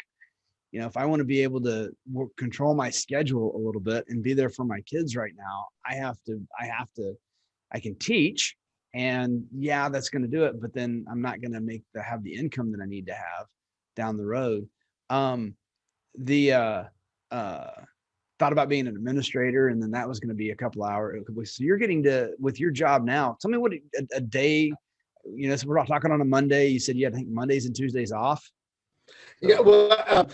if I want to be able to control my schedule a little bit and be there for my kids right now, I can teach, and that's going to do it. But then I'm not going to have the income that I need to have down the road. Thought about being an administrator, and then that was going to be a couple hours. So you're getting to, with your job now, tell me what a day, so we're talking on a Monday. You said you had, I think, Mondays and Tuesdays off.
Yeah. Well,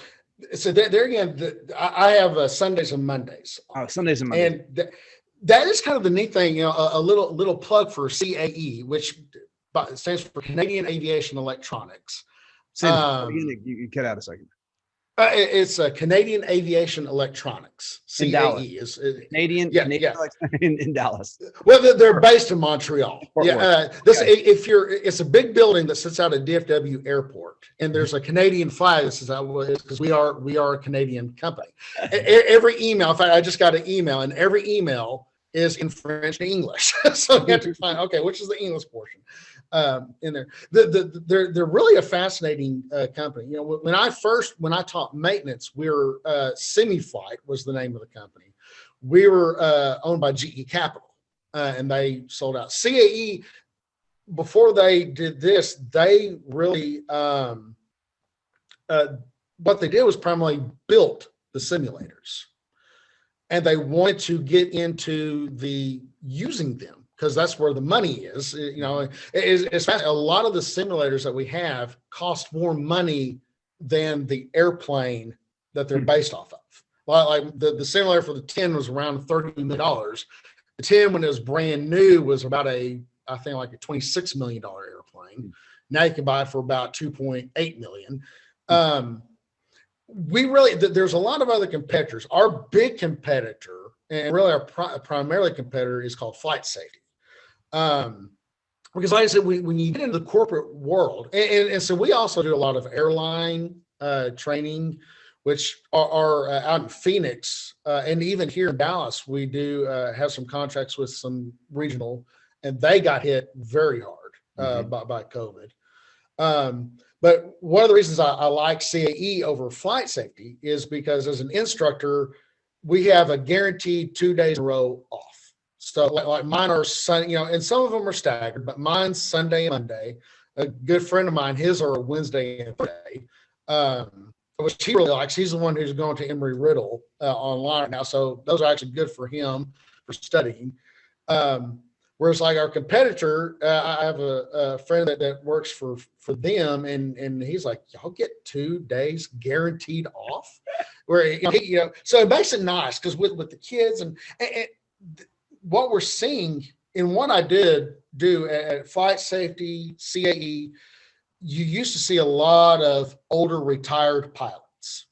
so there again, I have Sundays and Mondays.
Oh, Sundays and Mondays.
And that is kind of the neat thing, a little plug for CAE, which stands for Canadian Aviation Electronics.
You cut out a second.
It's Canadian Aviation Electronics. CAE is
Canadian in Dallas.
Well, they're based in Montreal. It's a big building that sits out at DFW Airport, and there's a Canadian flag that says because we are a Canadian company. Every email, in fact, I just got an email, and every email is in French and English. So you have to find which is the English portion. In there, they're really a fascinating company. When I taught maintenance, we were Semi-Flight was the name of the company. We were owned by GE Capital, and they sold out. CAE, before they did this, they really what they did was primarily built the simulators, and they wanted to get into using them, because that's where the money is. It's a lot of the simulators that we have cost more money than the airplane that they're based off of. Like the simulator for the 10 was around $30 million. The 10, when it was brand new, was about I think like a $26 million airplane. Now you can buy it for about $2.8 million. There's a lot of other competitors. Our big competitor, and really our primarily competitor, is called flight safety. Because like I said, when you get into the corporate world, and so we also do a lot of airline training, which are out in Phoenix, and even here in Dallas, we do have some contracts with some regional, and they got hit very hard by COVID. But one of the reasons I like CAE over flight safety is because as an instructor, we have a guaranteed 2 days in a row off. So like mine are Sunday, and some of them are staggered, but mine's Sunday and Monday. A good friend of mine, his are Wednesday and Thursday. Which he really likes. He's the one who's going to Embry-Riddle online now. So those are actually good for him for studying. Whereas like our competitor, I have a friend that works for them, and he's like, y'all get 2 days guaranteed off. Where so it makes it nice because with the kids and what we're seeing in what I did do at Flight Safety, CAE, you used to see a lot of older retired pilots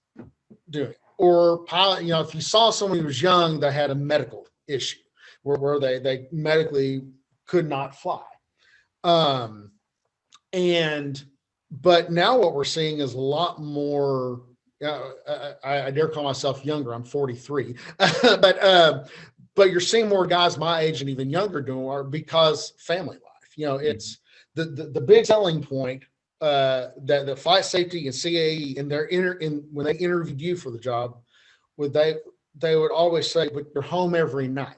doing it. Or pilot, if you saw someone who was young that had a medical issue where they medically could not fly. But now what we're seeing is a lot more, I dare call myself younger, I'm 43, but you're seeing more guys my age and even younger doing it because family life. It's the big selling point that the flight safety and CAE when they interviewed you for the job, they would always say, but you're home every night.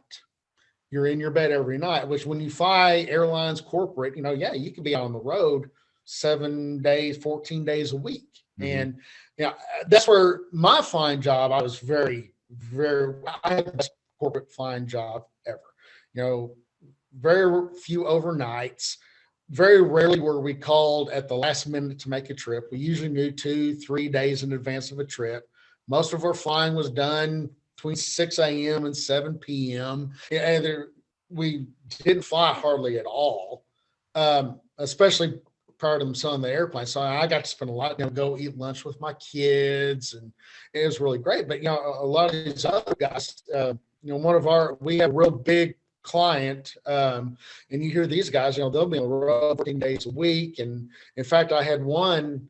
You're in your bed every night, which when you fly airlines corporate, you could be on the road 7 days, 14 days a week. And that's where my flying job, I was very, very, I had the best corporate flying job ever. Very few overnights. Very rarely were we called at the last minute to make a trip. We usually knew 2-3 days in advance of a trip. Most of our flying was done between 6 a.m. and 7 p.m. And we didn't fly hardly at all, especially prior to them selling the airplane. So I got to spend a lot, go eat lunch with my kids, and it was really great. But, a lot of these other guys, we have a real big client, and you hear these guys, they'll be on the road 14 days a week. And in fact, I had one,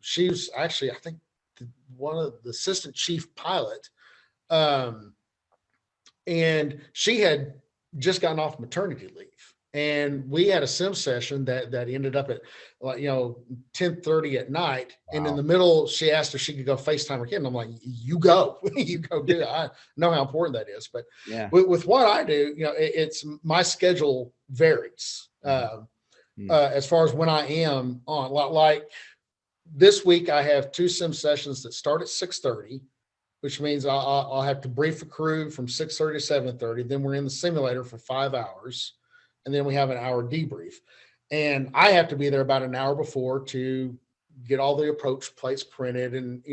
she was actually, I think, one of the assistant chief pilot, and she had just gotten off maternity leave, and we had a sim session that ended up at 10:30 at night. Wow. And in the middle, she asked if she could go FaceTime her kid, and I'm like, you go do it. I know how important that is. But with what I do, it's my schedule varies as far as when I am on. Like this week, I have 2 sim sessions that start at 6:30, which means I'll have to brief the crew from 6:30 to 7:30. Then we're in the simulator for 5 hours, and then we have an hour debrief. And I have to be there about an hour before to get all the approach plates printed and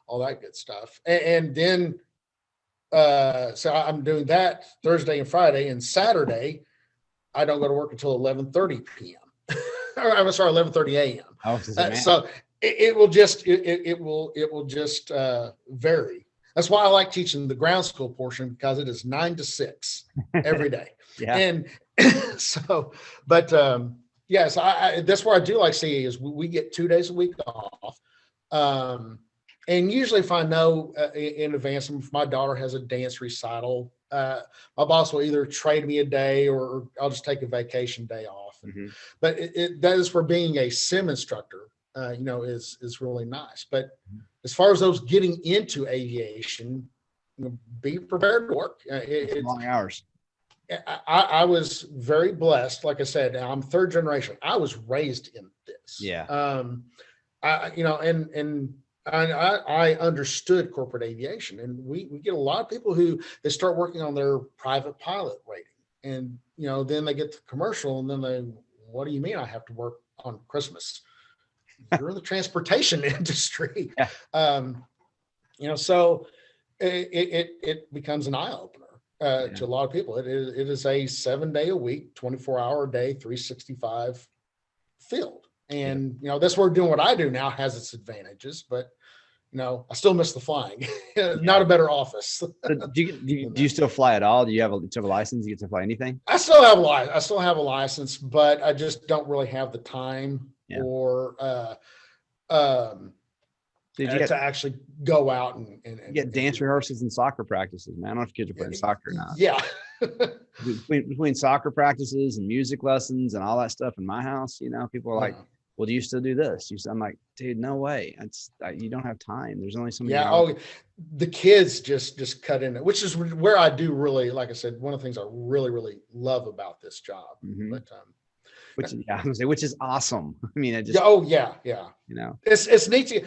all that good stuff. And then, so I'm doing that Thursday and Friday, and Saturday, I don't go to work until 11:30 p.m. or I'm sorry, 11:30 a.m. So it will just vary. That's why I like teaching the ground school portion, because it is 9 to 6 every day. And so, but yes, that's where I do like CAE is we get 2 days a week off. And usually if I know in advance, if my daughter has a dance recital, my boss will either trade me a day or I'll just take a vacation day off. But that is for being a sim instructor, is really nice. But as far as those getting into aviation, be prepared to work. It's
long hours.
I was very blessed. Like I said, I'm third generation. I was raised in this. I understood corporate aviation, and we get a lot of people who they start working on their private pilot rating, and then they get to commercial, and then what do you mean I have to work on Christmas? You're in the transportation industry. So it becomes an eye opener
Yeah.
to a lot of people. It is a 7-day a week, 24-hour a day, 365 field. And, that's where doing what I do now has its advantages, but I still miss the flying. Not a better office.
So do you still fly at all? Do you have a license? You get to fly anything?
I still have a license, but I just don't really have the time or to actually go out and
get dance rehearsals and soccer practices, man. I don't know if kids are playing soccer or not.
Yeah.
between soccer practices and music lessons and all that stuff in my house, people are like, well, do you still do this? I'm like, dude, no way. You don't have time. There's only so many hours.
The kids just cut in, which is where I do really, like I said, one of the things I really, really love about this job.
Mm-hmm.
But
which is awesome. I mean,
it's neat.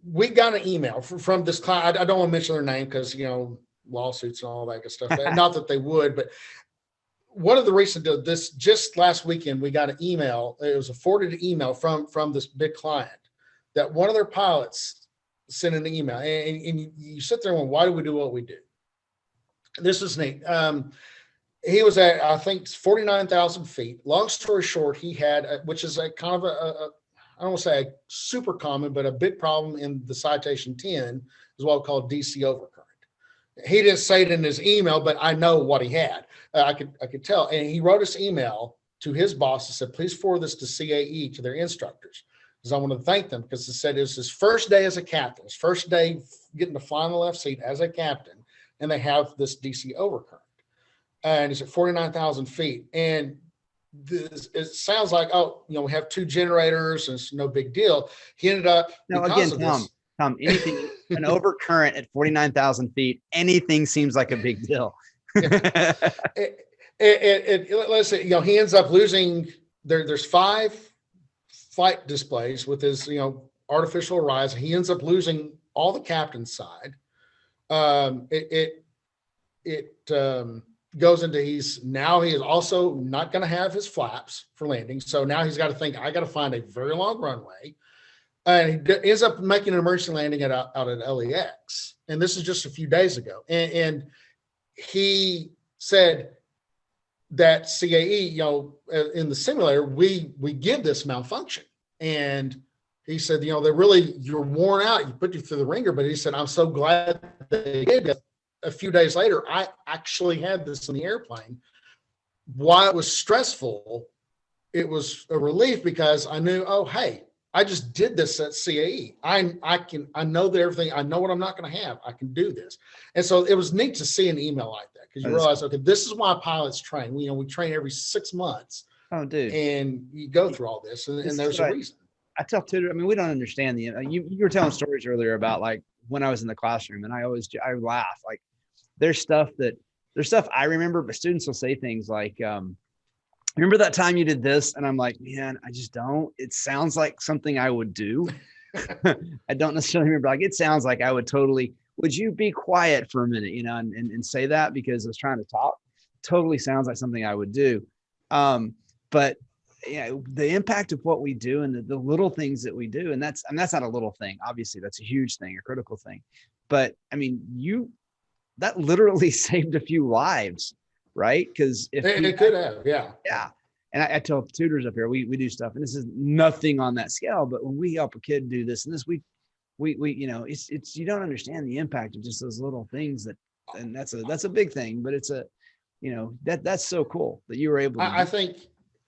We got an email from this client. I don't want to mention their name because lawsuits and all that good stuff. Not that they would, but one of the recent this just last weekend, we got an email. It was a forwarded email from this big client that one of their pilots sent an email, and you sit there and why do we do what we do? This is neat. He was at, I think, 49,000 feet. Long story short, he had, which is a kind of I don't want to say a super common, but a big problem in the Citation 10 is what we call DC overcurrent. He didn't say it in his email, but I know what he had. I could tell. And he wrote this email to his boss and said, please forward this to CAE, to their instructors, because I want to thank them, because he said it was his first day as a captain, his first day getting to fly in the left seat as a captain, and they have this DC overcurrent. And it's at 49,000 feet. And it sounds like, we have 2 generators and it's no big deal. He ended up.
No, again, Tom, anything, an overcurrent at 49,000 feet, anything seems like a big deal.
Let's say, he ends up losing, there's 5 flight displays with his, artificial horizon. He ends up losing all the captain's side. It goes into he is also not going to have his flaps for landing. So now he's got to think, I got to find a very long runway. And he ends up making an emergency landing out at LAX. And this is just a few days ago. And he said that CAE, in the simulator, we give this malfunction. And he said, you're worn out. You put you through the ringer. But he said, I'm so glad they did it. A few days later, I actually had this in the airplane. While it was stressful, it was a relief because I knew, hey, I just did this at CAE. I know that everything, I know what I'm not going to have. I can do this. And so it was neat to see an email like that, because you realize, okay, this is why pilots train. We train every 6 months.
Oh, dude.
And you go through all this, and there's a reason.
I tell tutors, we don't understand you were telling stories earlier about like when I was in the classroom, and I laugh, like, there's stuff I remember, but students will say things like, remember that time you did this? And I'm like, man, I just don't. It sounds like something I would do. I don't necessarily remember. Like, it sounds like I would totally, would you be quiet for a minute, and say that because I was trying to talk. Totally sounds like something I would do. But the impact of what we do and the little things that we do, and that's not a little thing. Obviously, that's a huge thing, a critical thing. But that literally saved a few lives, right? Because if
it could have, yeah.
And I tell tutors up here, we do stuff, and this is nothing on that scale. But when we help a kid do this and this, we it's you don't understand the impact of just those little things and that's a big thing. But it's that's so cool that you were able to.
I think,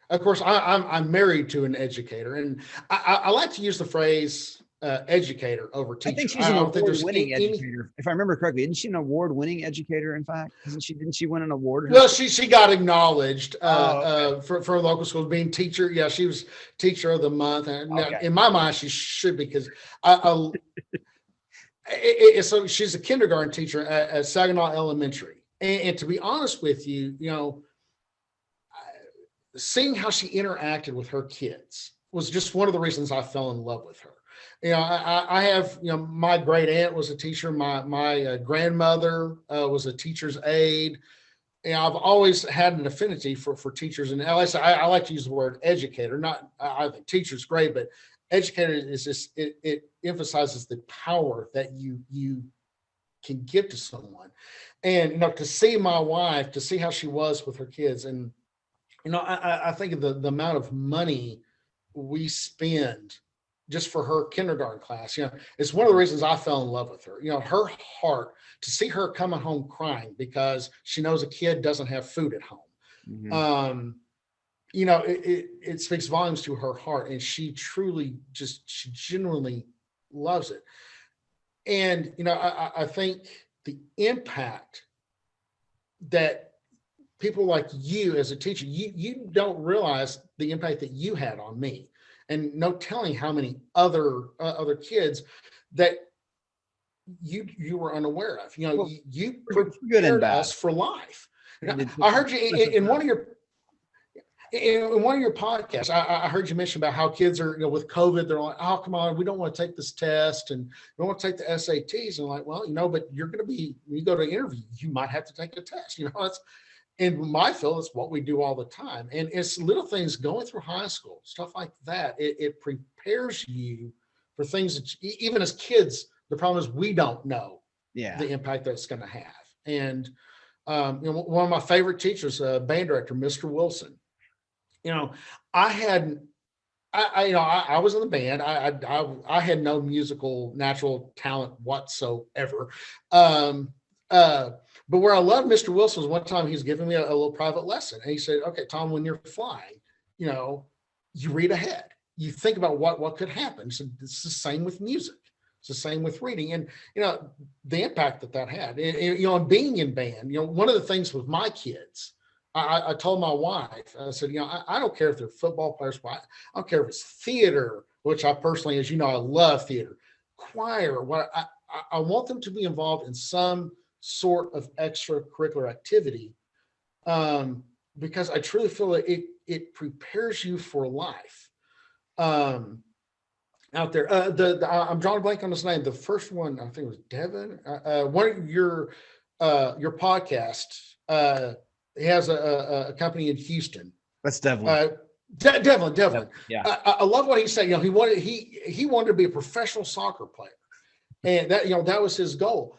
of course, I'm married to an educator, and I like to use the phrase educator over teacher.
I think she's an award-winning educator. If I remember correctly, isn't she an award-winning educator? In fact, didn't she win an award?
Well, she got acknowledged for local schools being teacher. Yeah, she was teacher of the month. And in my mind, she should be, because so she's a kindergarten teacher at Saginaw Elementary. And to be honest with you, seeing how she interacted with her kids was just one of the reasons I fell in love with her. I have, my great aunt was a teacher. My grandmother was a teacher's aide. I've always had an affinity for teachers. And I like to use the word educator. I think teacher's great, but educator is just, it emphasizes the power that you can give to someone. And, to see my wife, to see how she was with her kids. And, I think of the amount of money we spend just for her kindergarten class. It's one of the reasons I fell in love with her. Her heart, to see her coming home crying because she knows a kid doesn't have food at home.
Mhm.
It speaks volumes to her heart, and she genuinely loves it. And, I think the impact that people like you as a teacher, you don't realize the impact that you had on me, and no telling how many other kids that you were unaware of.
Well,
You
for good and
prepared
bad.
us for life.
And
I heard you in one of your podcasts. I heard you mention about how kids are, with COVID, they're like, oh, come on, we don't want to take this test, and we don't want to take the SATs. And like, well, but you're going to be, when you go to an interview, you might have to take a test. It's in my field, it's what we do all the time. And it's little things going through high school, stuff like that. It prepares you for things that even as kids, the problem is we don't know the impact that it's going to have. And, one of my favorite teachers, band director, Mr. Wilson, I was in the band. I had no musical natural talent whatsoever. But where I love Mr. Wilson was one time he was giving me a little private lesson, and he said, "Okay, Tom, when you're flying, you read ahead. You think about what could happen." So it's the same with music. It's the same with reading, and the impact that had. And being in band, one of the things with my kids, I told my wife, I said, I don't care if they're football players, I don't care if it's theater, which I personally, as you know, I love theater, choir. I want them to be involved in some sort of extracurricular activity, because I truly feel that it prepares you for life. Out there, I'm drawing a blank on his name. The first one, I think it was Devin. One of your podcast. He has a company in Houston.
That's Devlin.
Devlin.
Yeah.
I love what he said. He wanted to be a professional soccer player, and that was his goal.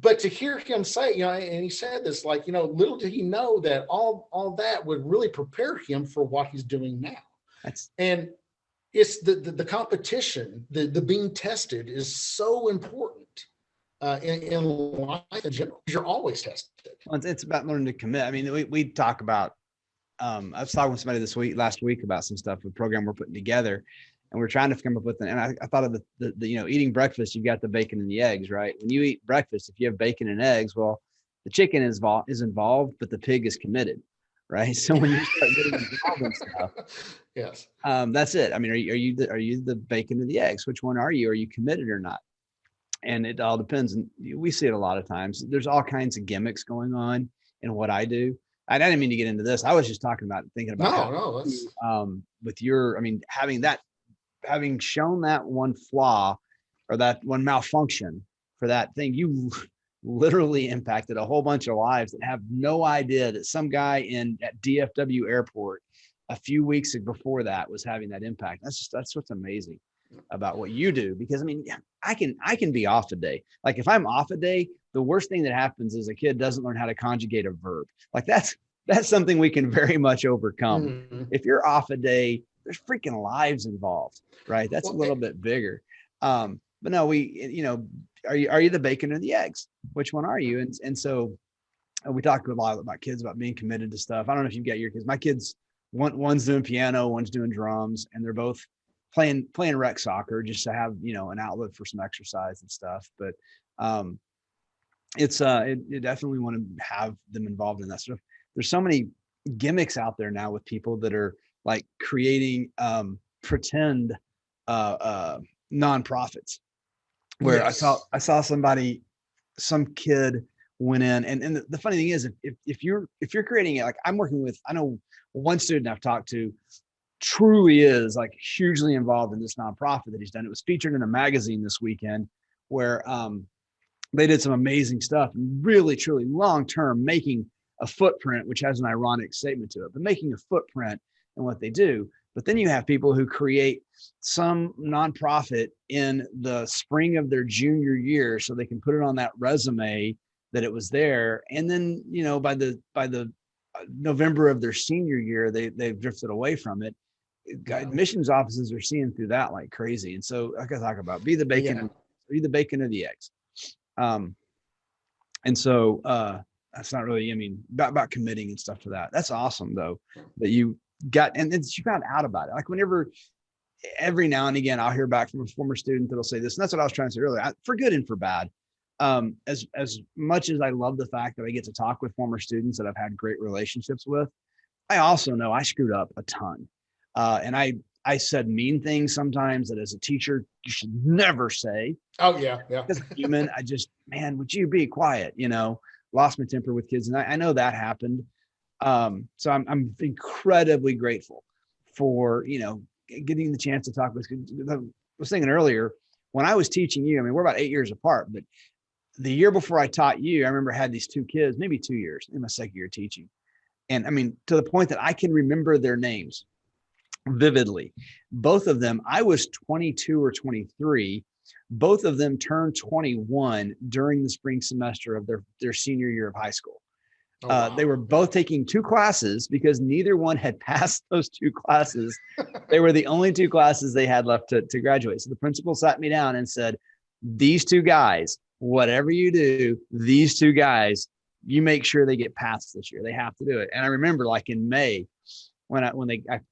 But to hear him say, and he said this, like, little did he know that all that would really prepare him for what he's doing now. And it's the competition, the being tested is so important in life in general. You're always tested.
Well, it's about learning to commit. I mean, we talk about, I was talking with somebody last week about some stuff, a program we're putting together, and we're trying to come up with it. And I thought of the eating breakfast, you've got the bacon and the eggs, right? When you eat breakfast, if you have bacon and eggs, well, the chicken is involved, but the pig is committed, right? So when you start getting involved in stuff,
yes,
that's it. I mean, are you the bacon or the eggs? Which one are you? Are you committed or not? And it all depends. And we see it a lot of times. There's all kinds of gimmicks going on in what I do. I didn't mean to get into this. I was just thinking about with your, I mean, having shown that one flaw or that one malfunction for that thing, you literally impacted a whole bunch of lives that have no idea that some guy at DFW airport a few weeks before that was having that impact. That's what's amazing about what you do, because I mean, I can be off a day. Like if I'm off a day, the worst thing that happens is a kid doesn't learn how to conjugate a verb. Like that's something we can very much overcome. Mm-hmm. If you're off a day, there's freaking lives involved, right? That's a little bit bigger. But no, are you the bacon or the eggs? Which one are you? And so we talk a lot about kids, about being committed to stuff. I don't know if you've got your kids. My kids, one's doing piano, one's doing drums, and they're both playing rec soccer just to have, an outlet for some exercise and stuff. But it definitely want to have them involved in that stuff. There's so many gimmicks out there now with people that are like creating pretend nonprofits, where yes. I saw some kid went in, and the funny thing is, if you're creating it, like I'm working with, I know one student I've talked to truly is like hugely involved in this nonprofit that he's done. It was featured in a magazine this weekend where they did some amazing stuff, and really truly long-term making a footprint, which has an ironic statement to it, but making a footprint in what they do. But then you have people who create some nonprofit in the spring of their junior year so they can put it on that resume that it was there. And then, by the November of their senior year, they've drifted away from it. Admissions offices are seeing through that like crazy. And so, like I talk about, be the bacon or the eggs. And so that's not really, about committing and stuff to that. That's awesome though, that you got, and you found out about it. Like every now and again, I'll hear back from a former student that'll say this, and that's what I was trying to say earlier, for good and for bad. As much as I love the fact that I get to talk with former students that I've had great relationships with, I also know I screwed up a ton. And I said mean things sometimes that as a teacher, you should never say.
Oh yeah. Yeah.
As a human, would you be quiet? Lost my temper with kids. And I know that happened. So I'm incredibly grateful for, getting the chance to talk with kids. I was thinking earlier, when I was teaching you, we're about 8 years apart, but the year before I taught you, I remember I had these two kids, maybe 2 years in my second year teaching. And to the point that I can remember their names vividly. Both of them, I was 22 or 23. Both of them turned 21 during the spring semester of their senior year of high school. Oh, wow. They were both taking 2 classes because neither one had passed those 2 classes. They were the only 2 classes they had left to graduate. So the principal sat me down and said, these 2 guys, whatever you do, these 2 guys, you make sure they get passed this year. They have to do it. And I remember like in May, when I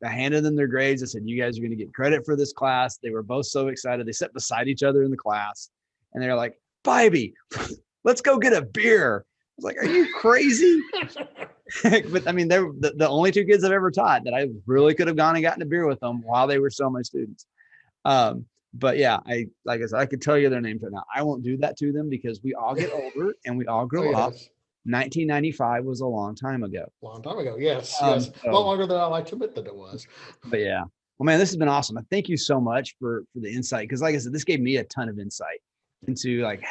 handed them their grades, I said, you guys are going to get credit for this class. They were both so excited. They sat beside each other in the class and they're like, Bybee, let's go get a beer. I was like, are you crazy? But they're the only 2 kids I've ever taught that I really could have gone and gotten a beer with them while they were still my students. But yeah, like I said, I could tell you their names right now. I won't do that to them because we all get older and we all grow up. 1995 was a long time ago.
Yes. Yes. A lot longer than I like to admit that it was.
But yeah. Well, man, this has been awesome. Thank you so much for the insight. Because like I said, this gave me a ton of insight into like,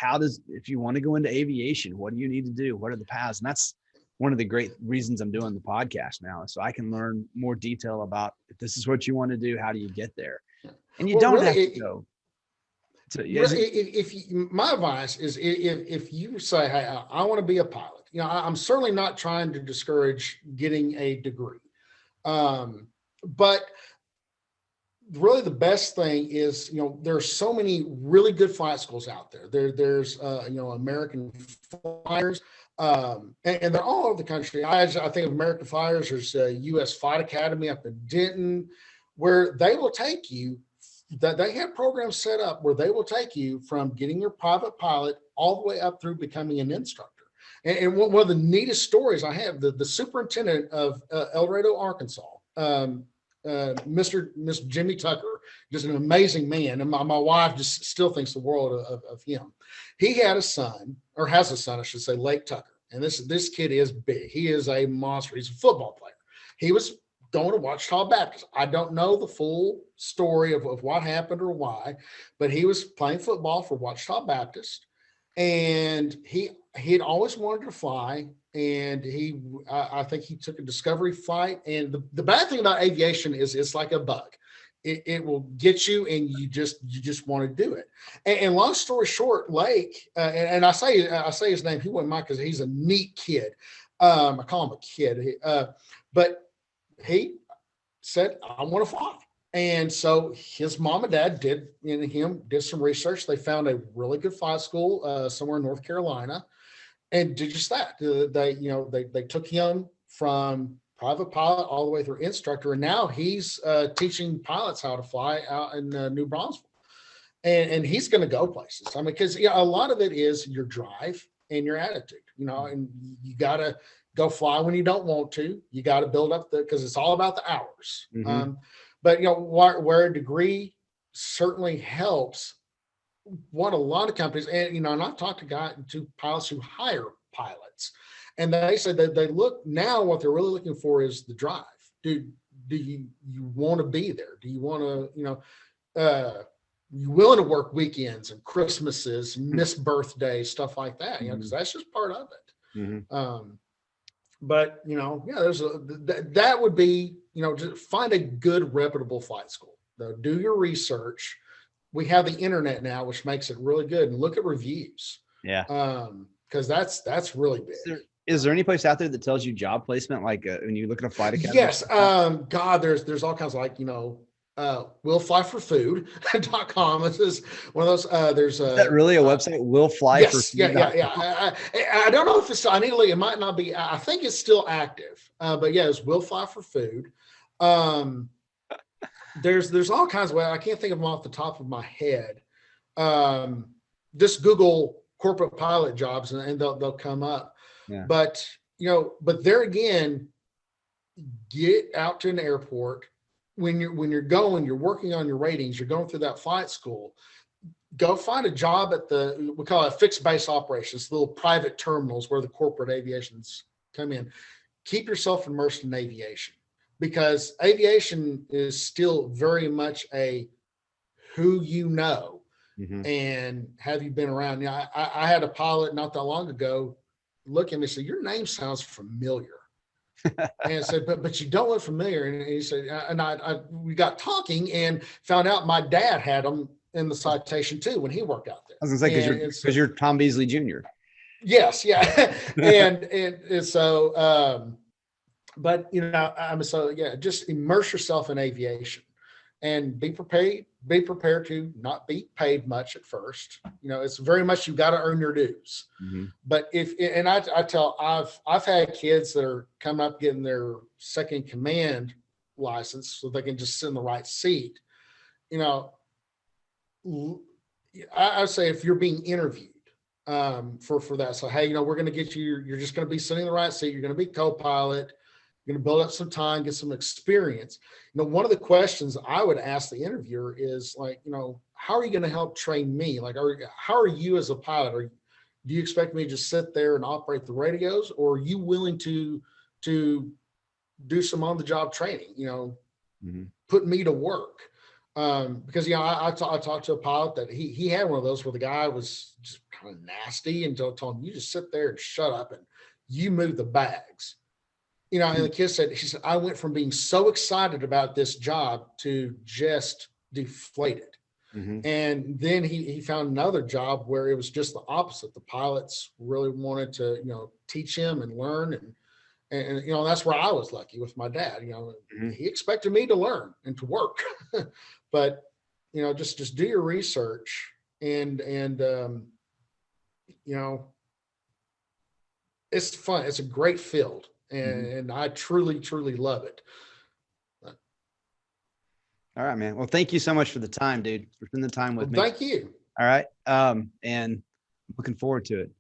if you want to go into aviation, what do you need to do? What are the paths? And that's one of the great reasons I'm doing the podcast now. So I can learn more detail about if this is what you want to do, how do you get there? And you don't have to go.
My advice is if you say, hey, I want to be a pilot, I'm certainly not trying to discourage getting a degree. But really the best thing is, there's so many really good flight schools out there. There's American Flyers, and they're all over the country. I think of American Flyers, there's a U.S. Flight Academy up in Denton, where they will take you, that they have programs set up where they will take you from getting your private pilot all the way up through becoming an instructor. And one of the neatest stories I have, the superintendent of El Dorado, Arkansas, Mr. Jimmy Tucker, just an amazing man. And my wife just still thinks the world of him. He had a son, or has a son, I should say, Lake Tucker. And this kid is big. He is a monster. He's a football player. He was going to Wichita Baptist. I don't know the full story of what happened or why, but he was playing football for Wichita Baptist. And he had always wanted to fly, and I think he took a discovery flight. And the bad thing about aviation is it's like a bug. It will get you, and you just want to do it. And long story short, Lake, and I say his name, he wouldn't mind because he's a neat kid. I call him a kid, but he said, I want to fly. And so his mom and dad did some research. They found a really good flight school somewhere in North Carolina, and did just that. They took him from private pilot all the way through instructor, and now he's teaching pilots how to fly out in New Brunswick, and he's going to go places. Because a lot of it is your drive and your attitude, and you got to go fly when you don't want to. You got to build up because it's all about the hours. Mm-hmm. But where a degree certainly helps, what a lot of companies, and I've talked to pilots who hire pilots, and they said that they look now, what they're really looking for is the drive. Do you want to be there? Do you want to, you willing to work weekends and Christmases, miss birthdays, stuff like that, because that's just part of it. Mm-hmm. But there's that would be, just find a good reputable flight school. Though, do your research. We have the internet now, which makes it really good, and look at reviews.
Yeah.
Because that's really big.
Is there any place out there that tells you job placement? Like when you look at a flight academy?
Yes. God, there's all kinds of, like, willflyforfood.com. This is one of those. Is
that really a website? Will fly
yes,
for food.
Yeah. I don't know if it's. I need to look. It might not be. I think it's still active. But yeah, it's Will Fly for Food. There's all kinds of ways. I can't think of them off the top of my head. Just Google corporate pilot jobs, and they'll come up.
Yeah.
But there again, get out to an airport. When you're working on your ratings, you're going through that flight school. Go find a job at we call it fixed base operations, little private terminals where the corporate aviations come in. Keep yourself immersed in aviation, because aviation is still very much a who and have you been around. I had a pilot not that long ago look at me and say, "Your name sounds familiar." And I said, but you don't look familiar. And he said, and we got talking and found out my dad had him in the citation too when he worked out there.
I was gonna say, because you're Tom Beasley Jr.
Yes, yeah. and so but just immerse yourself in aviation and be prepared to not be paid much at first. It's very much, you got to earn your dues. But I've had kids that are coming up getting their second command license so they can just sit in the right seat. I say, if you're being interviewed for that, so, hey, we're going to get you're just going to be sitting in the right seat. You're going to be co-pilot. You're going to build up some time, get some experience. One of the questions I would ask the interviewer is, like, how are you going to help train me? Like, how are you as a pilot? Do you expect me to just sit there and operate the radios, or are you willing to do some on-the-job training? Put me to work. Because I talked to a pilot that he had one of those where the guy was just kind of nasty and told him, "You just sit there and shut up and you move the bags." And the kid said, I went from being so excited about this job to just deflated. And then he found another job where it was just the opposite. The pilots really wanted to, teach him and learn. And that's where I was lucky with my dad. He expected me to learn and to work. But, just do your research and it's fun. It's a great field. And I truly, truly love it.
All right, man. Well, thank you so much for the time, dude, for spending the time with me.
Thank you.
All right. And looking forward to it.